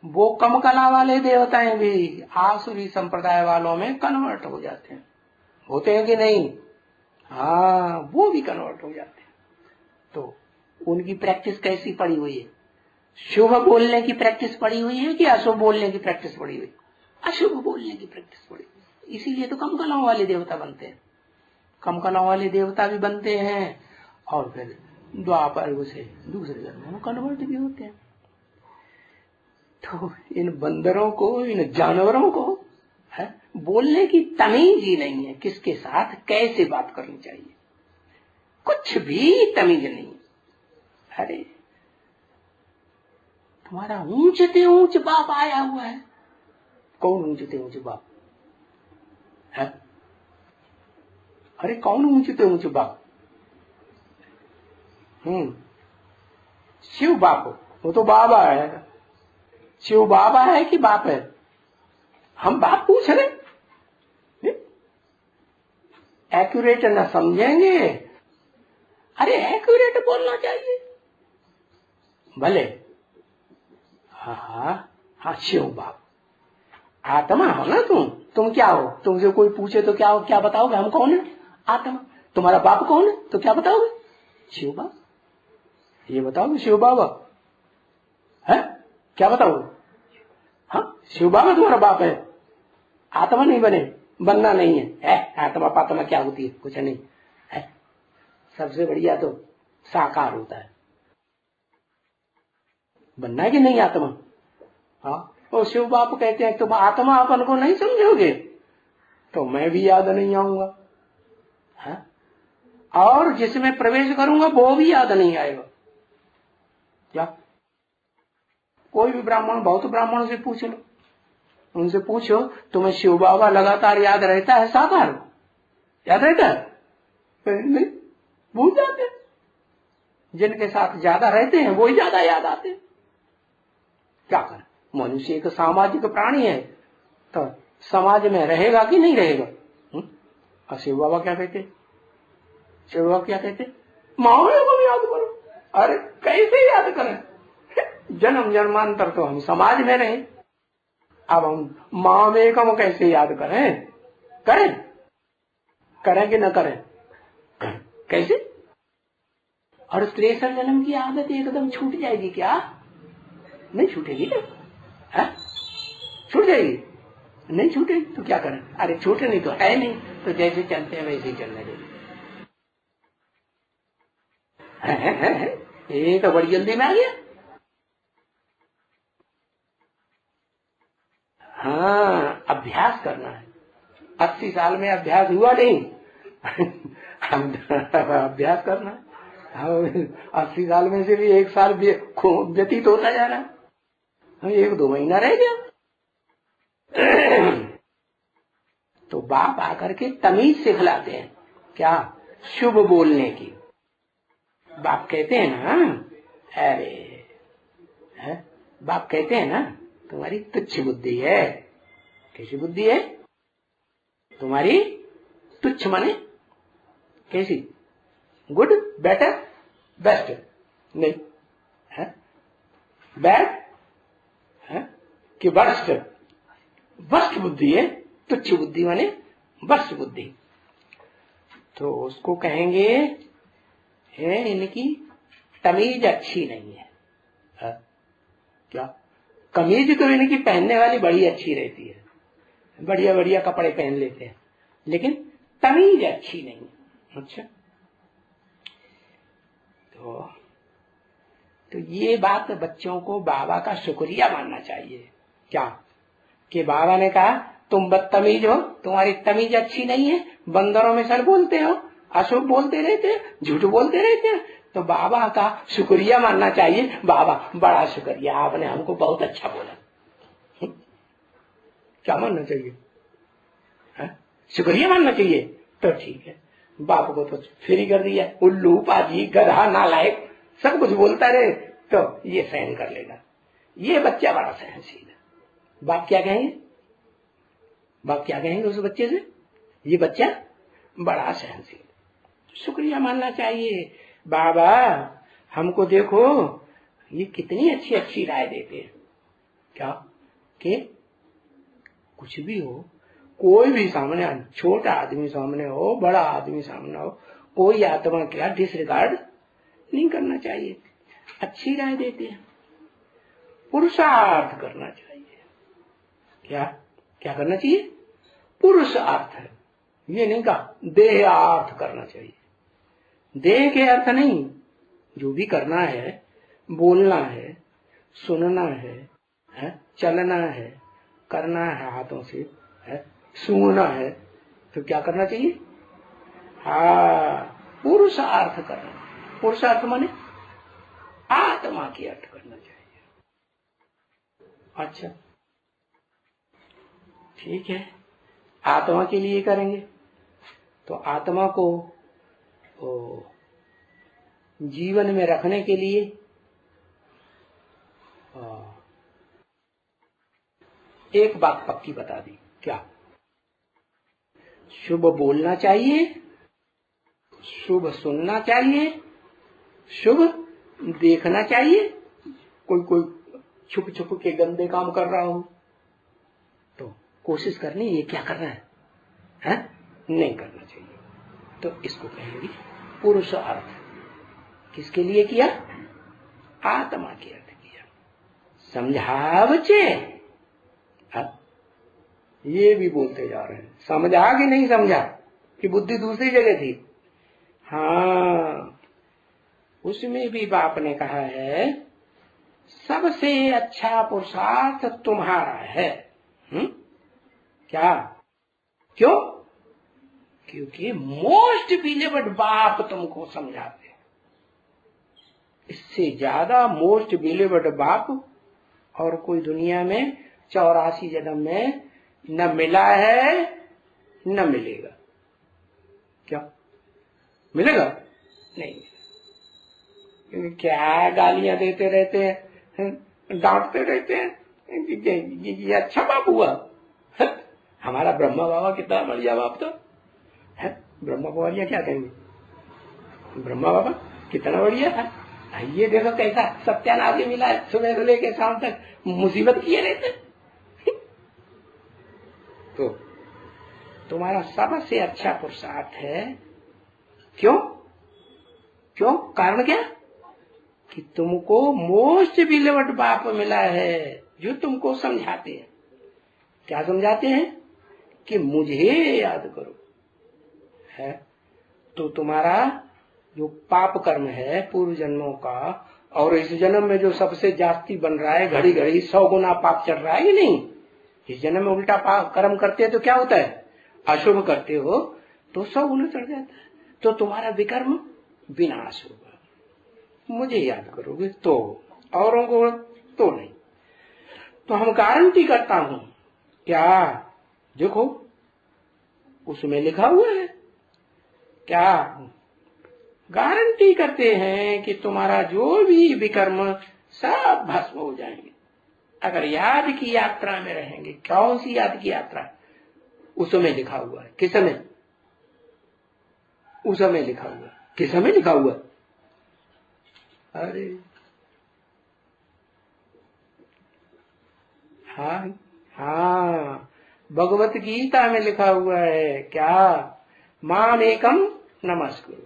S1: वो कम कला वाले देवताएं भी आसुरी संप्रदाय वालों में कन्वर्ट हो जाते हैं। होते हैं कि नहीं? हाँ, वो भी कन्वर्ट हो जाते हैं। तो उनकी प्रैक्टिस कैसी पड़ी हुई है? शुभ बोलने की प्रैक्टिस पड़ी हुई है कि अशुभ बोलने की प्रैक्टिस पड़ी हुई? अशुभ बोलने की प्रैक्टिस पड़ी हुई। इसीलिए तो कम कलाओं वाले देवता बनते हैं। कम कलाओं वाले देवता भी बनते हैं और फिर द्वापर से दूसरे जन्मों में कन्वर्ट भी होते हैं। तो इन बंदरों को, इन जानवरों को है बोलने की तमीज ही नहीं है, किसके साथ कैसे बात करनी चाहिए, कुछ भी तमीज नहीं। अरे तुम्हारा ऊंचते ऊंच बाप आया हुआ है। कौन ऊंचते ऊंच बाप है? अरे कौन ऊंचते ऊंच बाप? शिव बाप, वो तो बाबा है। शिव बाबा है कि बाप है? हम बाप पूछ रहे, एक्यूरेट न समझेंगे अरे एक्यूरेट बोलना चाहिए भले। हाँ हाँ हाँ, शिव बाप आत्मा हो ना तुम क्या हो? तुमसे कोई पूछे तो क्या बताओगे? हम कौन है? आत्मा। तुम्हारा बाप कौन है? तो क्या बताओगे? शिव बाप। ये बताओगे शिव बाबा है? क्या बताओगे? हाँ, शिव बाबा तुम्हारा बाप है। आत्मा नहीं बनना नहीं है। आत्मा पात्मा क्या होती है? कुछ नहीं है। सबसे बढ़िया तो साकार होता है। बनना है कि नहीं आत्मा? हाँ, तो शिव बाप कहते हैं तुम आत्मा अपन को नहीं समझोगे तो मैं भी याद नहीं आऊंगा। हाँ? और जिसमें प्रवेश करूंगा वो भी याद नहीं आएगा। क्या? कोई भी ब्राह्मण, बहुत ब्राह्मण से पूछ लो, उनसे पूछो तुम्हें शिव बाबा लगातार याद रहता है? साकार याद रहता है? नहीं, भूल जाते हैं। जिनके साथ ज्यादा रहते हैं वो ही ज्यादा याद आते हैं। क्या करें? मनुष्य एक सामाजिक प्राणी है, तो समाज में रहेगा कि नहीं रहेगा? और शिव बाबा क्या कहते? शिव बाबा क्या कहते? महावीर को भी याद करो। अरे कैसे याद करें? जन्म जन्मांतर तो हम समाज में रहे, अब हम महामेकम कैसे याद करें? करें कि न करें? कैसे? और त्रेसर जन्म की आदत एकदम छूट जाएगी क्या? नहीं छूटेगी ना? है? छूट जाएगी? नहीं छूटेगी तो क्या करें? अरे छूटे नहीं तो है नहीं, तो जैसे चलते हैं वैसे ही चलने देंगे। ये तो बड़ी जल्दी में आ गया। हाँ, अभ्यास करना है। 80 साल में अभ्यास हुआ नहीं। अभ्यास करना है। 80 साल में से भी 1 साल व्यतीत होता जा रहा है, 1-2 महीना रह गया। तो बाप आकर के तमीज सिखलाते हैं। क्या? शुभ बोलने की। बाप कहते हैं ना, अरे है? बाप कहते हैं ना तुम्हारी तुच्छ बुद्धि है। कैसी बुद्धि है तुम्हारी? तुच्छ माने कैसी? गुड, बेटर, बेस्ट नहीं है? बैड है कि वर्स्ट? वर्स्ट बुद्धि है। तुच्छ बुद्धि माने वर्स्ट बुद्धि। तो उसको कहेंगे है इनकी तमीज अच्छी नहीं है। क्या? कमीज तो इनकी पहनने वाली बड़ी अच्छी रहती है, बढ़िया बढ़िया कपड़े पहन लेते हैं, लेकिन तमीज अच्छी नहीं। अच्छा, तो ये बात बच्चों को बाबा का शुक्रिया मानना चाहिए। क्या? कि बाबा ने कहा तुम बदतमीज हो, तुम्हारी तमीज अच्छी नहीं है, बंदरों में सर बोलते हो, अशुभ बोलते रहते हैं, झूठ बोलते रहते हैं, तो बाबा का शुक्रिया मानना चाहिए। बाबा बड़ा शुक्रिया, आपने हमको बहुत अच्छा बोला। क्या मानना चाहिए? शुक्रिया मानना चाहिए। तो ठीक है, बाप को तो फ्री कर दिया, उल्लू पाजी गधा नालायक सब कुछ बोलता रहे तो ये सहन कर लेगा। ये बच्चा बड़ा सहनशील है। बाप क्या कहेंगे? बाप क्या कहेंगे उस बच्चे से? ये बच्चा बड़ा सहनशील। शुक्रिया मानना चाहिए। बाबा हमको देखो, ये कितनी अच्छी अच्छी राय देते हैं। क्या? कि कुछ भी हो, कोई भी सामने, छोटा आदमी सामने हो, बड़ा आदमी सामने हो, कोई आत्मा क्या डिसरिगार्ड नहीं करना चाहिए। अच्छी राय देते हैं। पुरुषार्थ करना चाहिए। क्या? क्या करना चाहिए? पुरुषार्थ है। ये नहीं कहा देहार्थ करना चाहिए। देह के अर्थ नहीं, जो भी करना है, बोलना है, सुनना है, चलना है, करना है हाथों से, है, सूंघना है, तो क्या करना चाहिए? हाँ, पुरुषार्थ करना। पुरुषार्थ माने आत्मा की अर्थ करना चाहिए। अच्छा ठीक है, आत्मा के लिए करेंगे तो आत्मा को जीवन में रखने के लिए एक बात पक्की बता दी। क्या? शुभ बोलना चाहिए, शुभ सुनना चाहिए शुभ देखना चाहिए, कोई कोई छुप छुप के गंदे काम कर रहा हो तो कोशिश करनी ये क्या कर रहा है? नहीं करना चाहिए। तो इसको कहेंगे पुरुषार्थ। किसके लिए किया? आत्मा के अर्थ किया। समझा बच्चे? ये भी बोलते जा रहे हैं, समझा कि नहीं समझा कि बुद्धि दूसरी जगह थी? हाँ, उसमें भी बाप ने कहा है सबसे अच्छा पुरुषार्थ तुम्हारा है। क्या? क्यों? क्योंकि मोस्ट बिलीवर्ड बाप तुमको समझाते हैं। इससे ज्यादा मोस्ट बिलीवर्ड बाप और कोई दुनिया में 84 जन्म में न मिला है न मिलेगा। क्या मिलेगा? नहीं मिलेगा। क्या गालियां देते रहते हैं, डांटते रहते हैं, ये अच्छा बाप हुआ। हमारा ब्रह्मा बाबा कितना बढ़िया बाप था। ब्रह्मा बाबा क्या कहेंगे? ब्रह्मा बाबा कितना बढ़िया था। ये देखो कैसा सत्यानाश मिला है, सुबह से लेके शाम तक मुसीबत किए रहते। तो तुम्हारा सबसे अच्छा पुरुषार्थ है। क्यों? क्यों? कारण क्या? कि तुमको मोस्ट बिलीवर्ड बाप मिला है जो तुमको समझाते हैं। क्या समझाते हैं? कि मुझे याद करो। है तो तुम्हारा जो पाप कर्म है पूर्व जन्मों का, और इस जन्म में जो सबसे जास्ती बन रहा है, घड़ी घड़ी 100 गुना पाप चढ़ रहा है कि नहीं? इस जन्म में उल्टा कर्म करते हैं तो क्या होता है? अशुभ करते हो तो 100 गुना चढ़ जाता है। तो तुम्हारा विकर्म विनाश होगा। मुझे याद करोगे तो, औरों को तो नहीं। तो हम गारंटी करता हूं। क्या? देखो उसमें लिखा हुआ है। क्या गारंटी करते हैं कि तुम्हारा जो भी विकर्म सब भस्म हो जाएंगे अगर याद की यात्रा में रहेंगे। कौन सी याद की यात्रा? उसमें लिखा हुआ है। किस समय? उस समय लिखा हुआ। किस समय लिखा हुआ? अरे हाँ हाँ, भगवत गीता में लिखा हुआ है। क्या? माम एकम नमस्कुरु,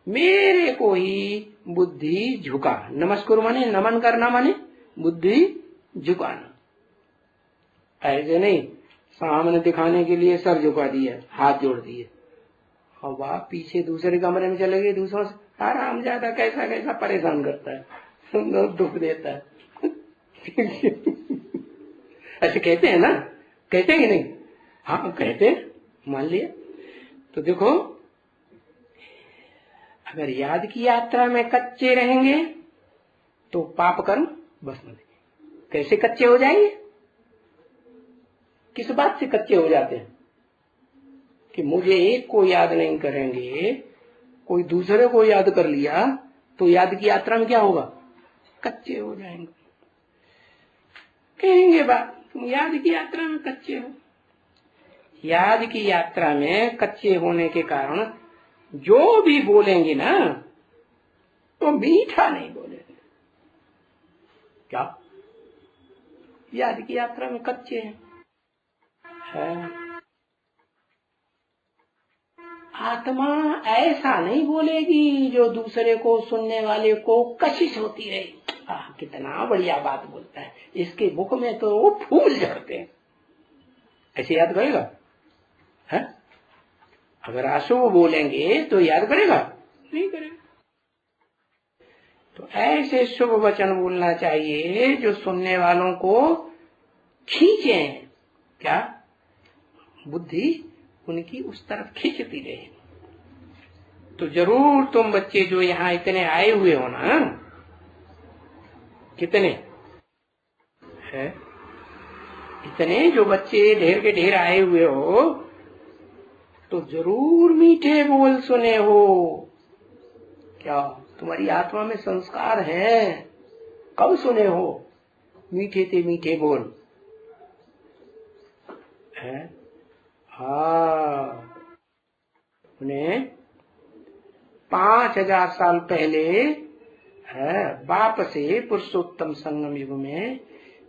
S1: मेरे को ही बुद्धि झुका। नमस्कुरु माने नमन करना, माने बुद्धि झुकाना। ऐसे नहीं सामने दिखाने के लिए सर झुका दिया, हाथ जोड़ दिए, और वह पीछे दूसरे कमरे में चले गए। दूसरों से आराम ज्यादा कैसा कैसा परेशान करता है, दुख देता है। ऐसे कहते हैं ना? कहते हैं कि नहीं? हाँ कहते हैं, मान लिया। तो देखो अगर याद की यात्रा में कच्चे रहेंगे तो पाप कर्म भस्म हो जाएंगे। कैसे कच्चे हो जाएंगे? किस बात से कच्चे हो जाते हैं? कि मुझे एक को याद नहीं करेंगे, कोई दूसरे को याद कर लिया तो याद की यात्रा में क्या होगा? कच्चे हो जाएंगे। कहेंगे बात तुम याद की यात्रा में कच्चे हो। याद की यात्रा में कच्चे होने के कारण जो भी बोलेंगे ना तो मीठा नहीं बोलेंगे। क्या? याद की यात्रा में कच्चे हैं। आत्मा ऐसा नहीं बोलेगी जो दूसरे को, सुनने वाले को कशिश होती रहे। कितना बढ़िया बात बोलता है, इसके मुख में तो वो फूल झड़ते हैं। ऐसे याद करेगा? है? अगर अशुभ बोलेंगे तो याद करेगा? नहीं करेगा। तो ऐसे शुभ वचन बोलना चाहिए जो सुनने वालों को खींचे। क्या? बुद्धि उनकी उस तरफ खींचती रहे। तो जरूर तुम बच्चे जो यहाँ इतने आए हुए हो ना, कितने है? इतने जो बच्चे ढेर के ढेर आए हुए हो तो जरूर मीठे बोल सुने हो। क्या तुम्हारी आत्मा में संस्कार है? कब सुने हो मीठे से मीठे बोल? है? हाँ, उन्हें 5000 साल पहले है बाप से पुरुषोत्तम संगम युग में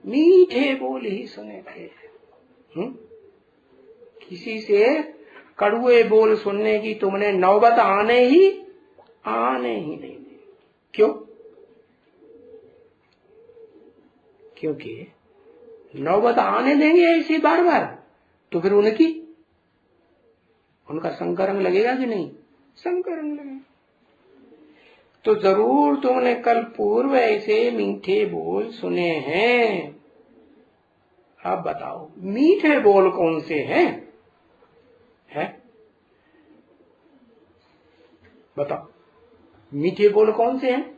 S1: मीठे बोल ही सुने थे। किसी से कड़ुए बोल सुनने की तुमने नौबत आने ही नहीं दी। क्यों? क्योंकि नौबत आने देंगे ऐसी बार बार तो फिर उनका संकरंग लगेगा कि नहीं? संकरंग लगेगा। तो जरूर तुमने कल पूर्व ऐसे मीठे बोल सुने हैं। अब बताओ मीठे बोल कौन से हैं? बताओ मीठे बोल कौन से हैं?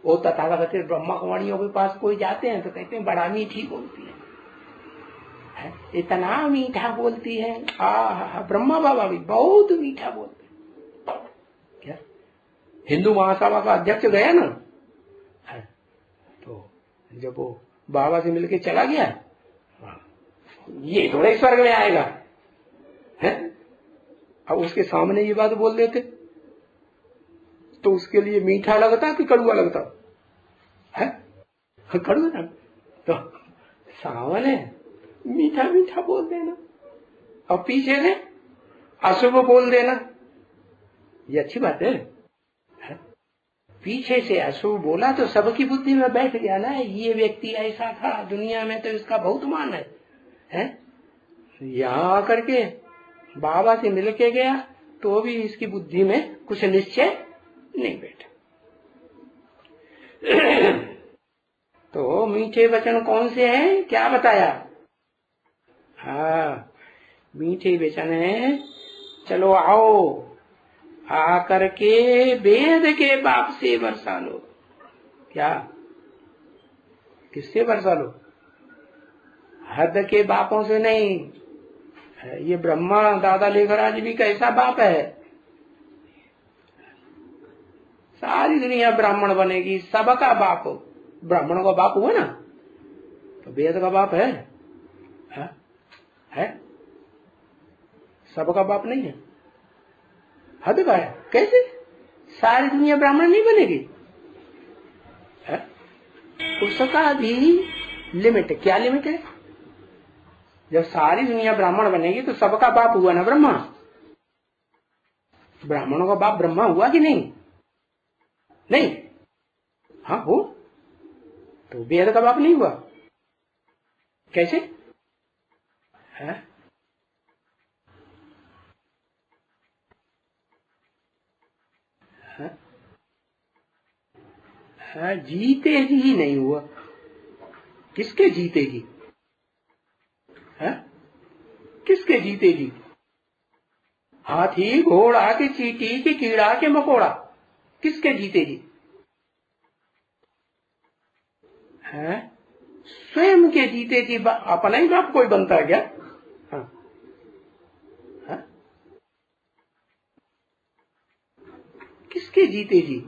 S1: वो तथागत ब्रह्मा कुमारियों के पास कोई जाते हैं तो कहते हैं बड़ा मीठी बोलती है, इतना मीठा बोलती है। ब्रह्मा बाबा भी बहुत मीठा बोलते हैं। क्या हिंदू महासभा का अध्यक्ष गया ना, तो जब वो बाबा से मिलके चला गया, ये थोड़े स्वर्ग में आएगा है? अब उसके सामने ये बात बोल देते तो उसके लिए मीठा लगता कि कड़ुआ लगता है? कड़ुआ ना, तो सामने मीठा मीठा बोल देना और पीछे से अशुभ बोल देना, ये अच्छी बात है? पीछे से अशुभ बोला तो सबकी बुद्धि में बैठ गया ना, ये व्यक्ति ऐसा था, दुनिया में तो इसका बहुत मान है? यहाँ आकर के बाबा से मिल के गया तो भी इसकी बुद्धि में कुछ निश्चय नहीं बैठा। तो मीठे वचन कौन से हैं? क्या बताया? मीठे वचन है, चलो आओ आकर के वेद के बाप से वर्षा लो। क्या? किससे वर्षा लो? हद के बापों से नहीं। ये ब्रह्मा दादा लेखराज भी कैसा बाप है? सारी दुनिया ब्राह्मण बनेगी, सबका बाप। ब्राह्मणों का बाप हुआ ना, तो वेद का बाप है? सबका बाप नहीं है, हद का है। कैसे? सारी दुनिया ब्राह्मण नहीं बनेगी है? उसका भी लिमिट है। क्या लिमिट है? जब सारी दुनिया ब्राह्मण बनेगी तो सबका बाप हुआ ना ब्रह्मा। ब्राह्मणों का बाप ब्रह्मा हुआ कि नहीं? नहीं। हाँ हो, तो वेद का बाप नहीं हुआ। कैसे है? जीते जी नहीं हुआ। किसके जीते जी? किसके जीते जी? हाथी घोड़ा के चींटी के कीड़ा के मकोड़ा, किसके जीते जी? स्वयं के जीते जी। अपना ही बाप कोई बनता है क्या? किसके जीते जी?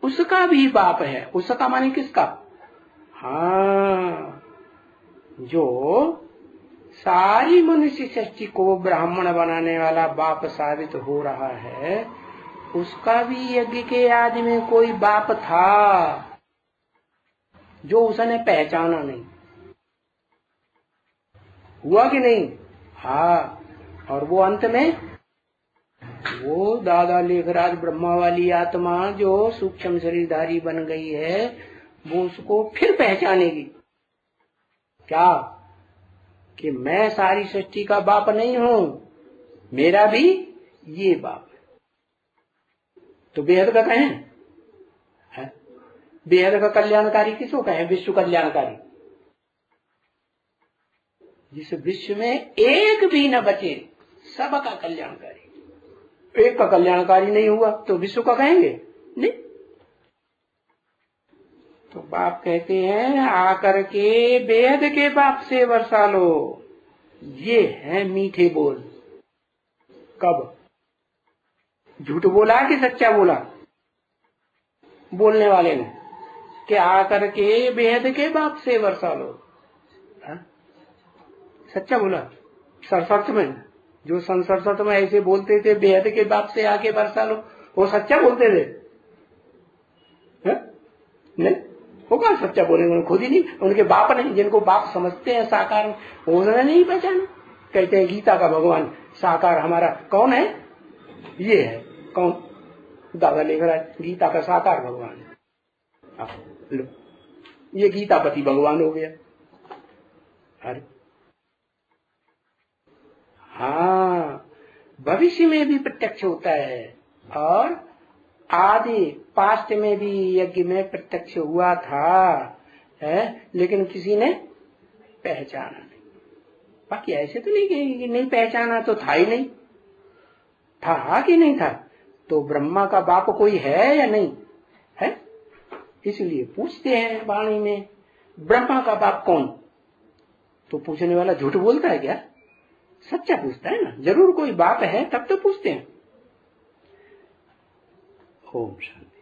S1: उसका भी बाप है। उसका माने किसका? जो सारी मनुष्य सृष्टि को ब्राह्मण बनाने वाला बाप साबित हो रहा है, उसका भी यज्ञ के आदि में कोई बाप था जो उसने पहचाना नहीं। हुआ कि नहीं? और वो अंत में वो दादा लेखराज ब्रह्मा वाली आत्मा जो सूक्ष्म शरीरधारी बन गई है, वो उसको फिर पहचानेगी। क्या? कि मैं सारी सृष्टि का बाप नहीं हूं, मेरा भी ये बाप है। तो बेहद का कहें है? बेहद का कल्याणकारी किसको कहें? विश्व कल्याणकारी। जिस विश्व में एक भी न बचे, सबका कल्याणकारी। एक का कल्याणकारी नहीं हुआ तो विश्व का कहेंगे नहीं। तो बाप कहते हैं आकर के वेद के बाप से वर्षा लो। ये है मीठे बोल। कब? झूठ बोला कि सच्चा बोला बोलने वाले ने? कि आकर के वेद के बाप से वर्षा लो। सच्चा बोला। सरसत में जो संसरसत में ऐसे बोलते थे, बेहद के बाप से आके बरसा लो, वो सच्चा बोलते थे? नहीं, वो कहाँ सच्चा बोलेंगे? खुद ही नहीं, उनके बाप नहीं, जिनको बाप समझते हैं साकार, उन्होंने नहीं पहचाना। कहते हैं गीता का भगवान साकार हमारा कौन है? ये है कौन? दादा लिख रहा है गीता का साकार भगवान है। लो, ये गीतापति भगवान हो गया। अरे हाँ, भविष्य में भी प्रत्यक्ष होता है और आदि पास्ट में भी यज्ञ में प्रत्यक्ष हुआ था, है, लेकिन किसी ने पहचाना नहीं। बाकी ऐसे तो नहीं कि नहीं पहचाना तो था ही नहीं, था कि नहीं था? तो ब्रह्मा का बाप कोई है या नहीं है? इसलिए पूछते हैं वाणी में, ब्रह्मा का बाप कौन? तो पूछने वाला झूठ बोलता है क्या? सच्चा पूछता है ना, जरूर कोई बाप है तब तो पूछते हैं। ओम शांति।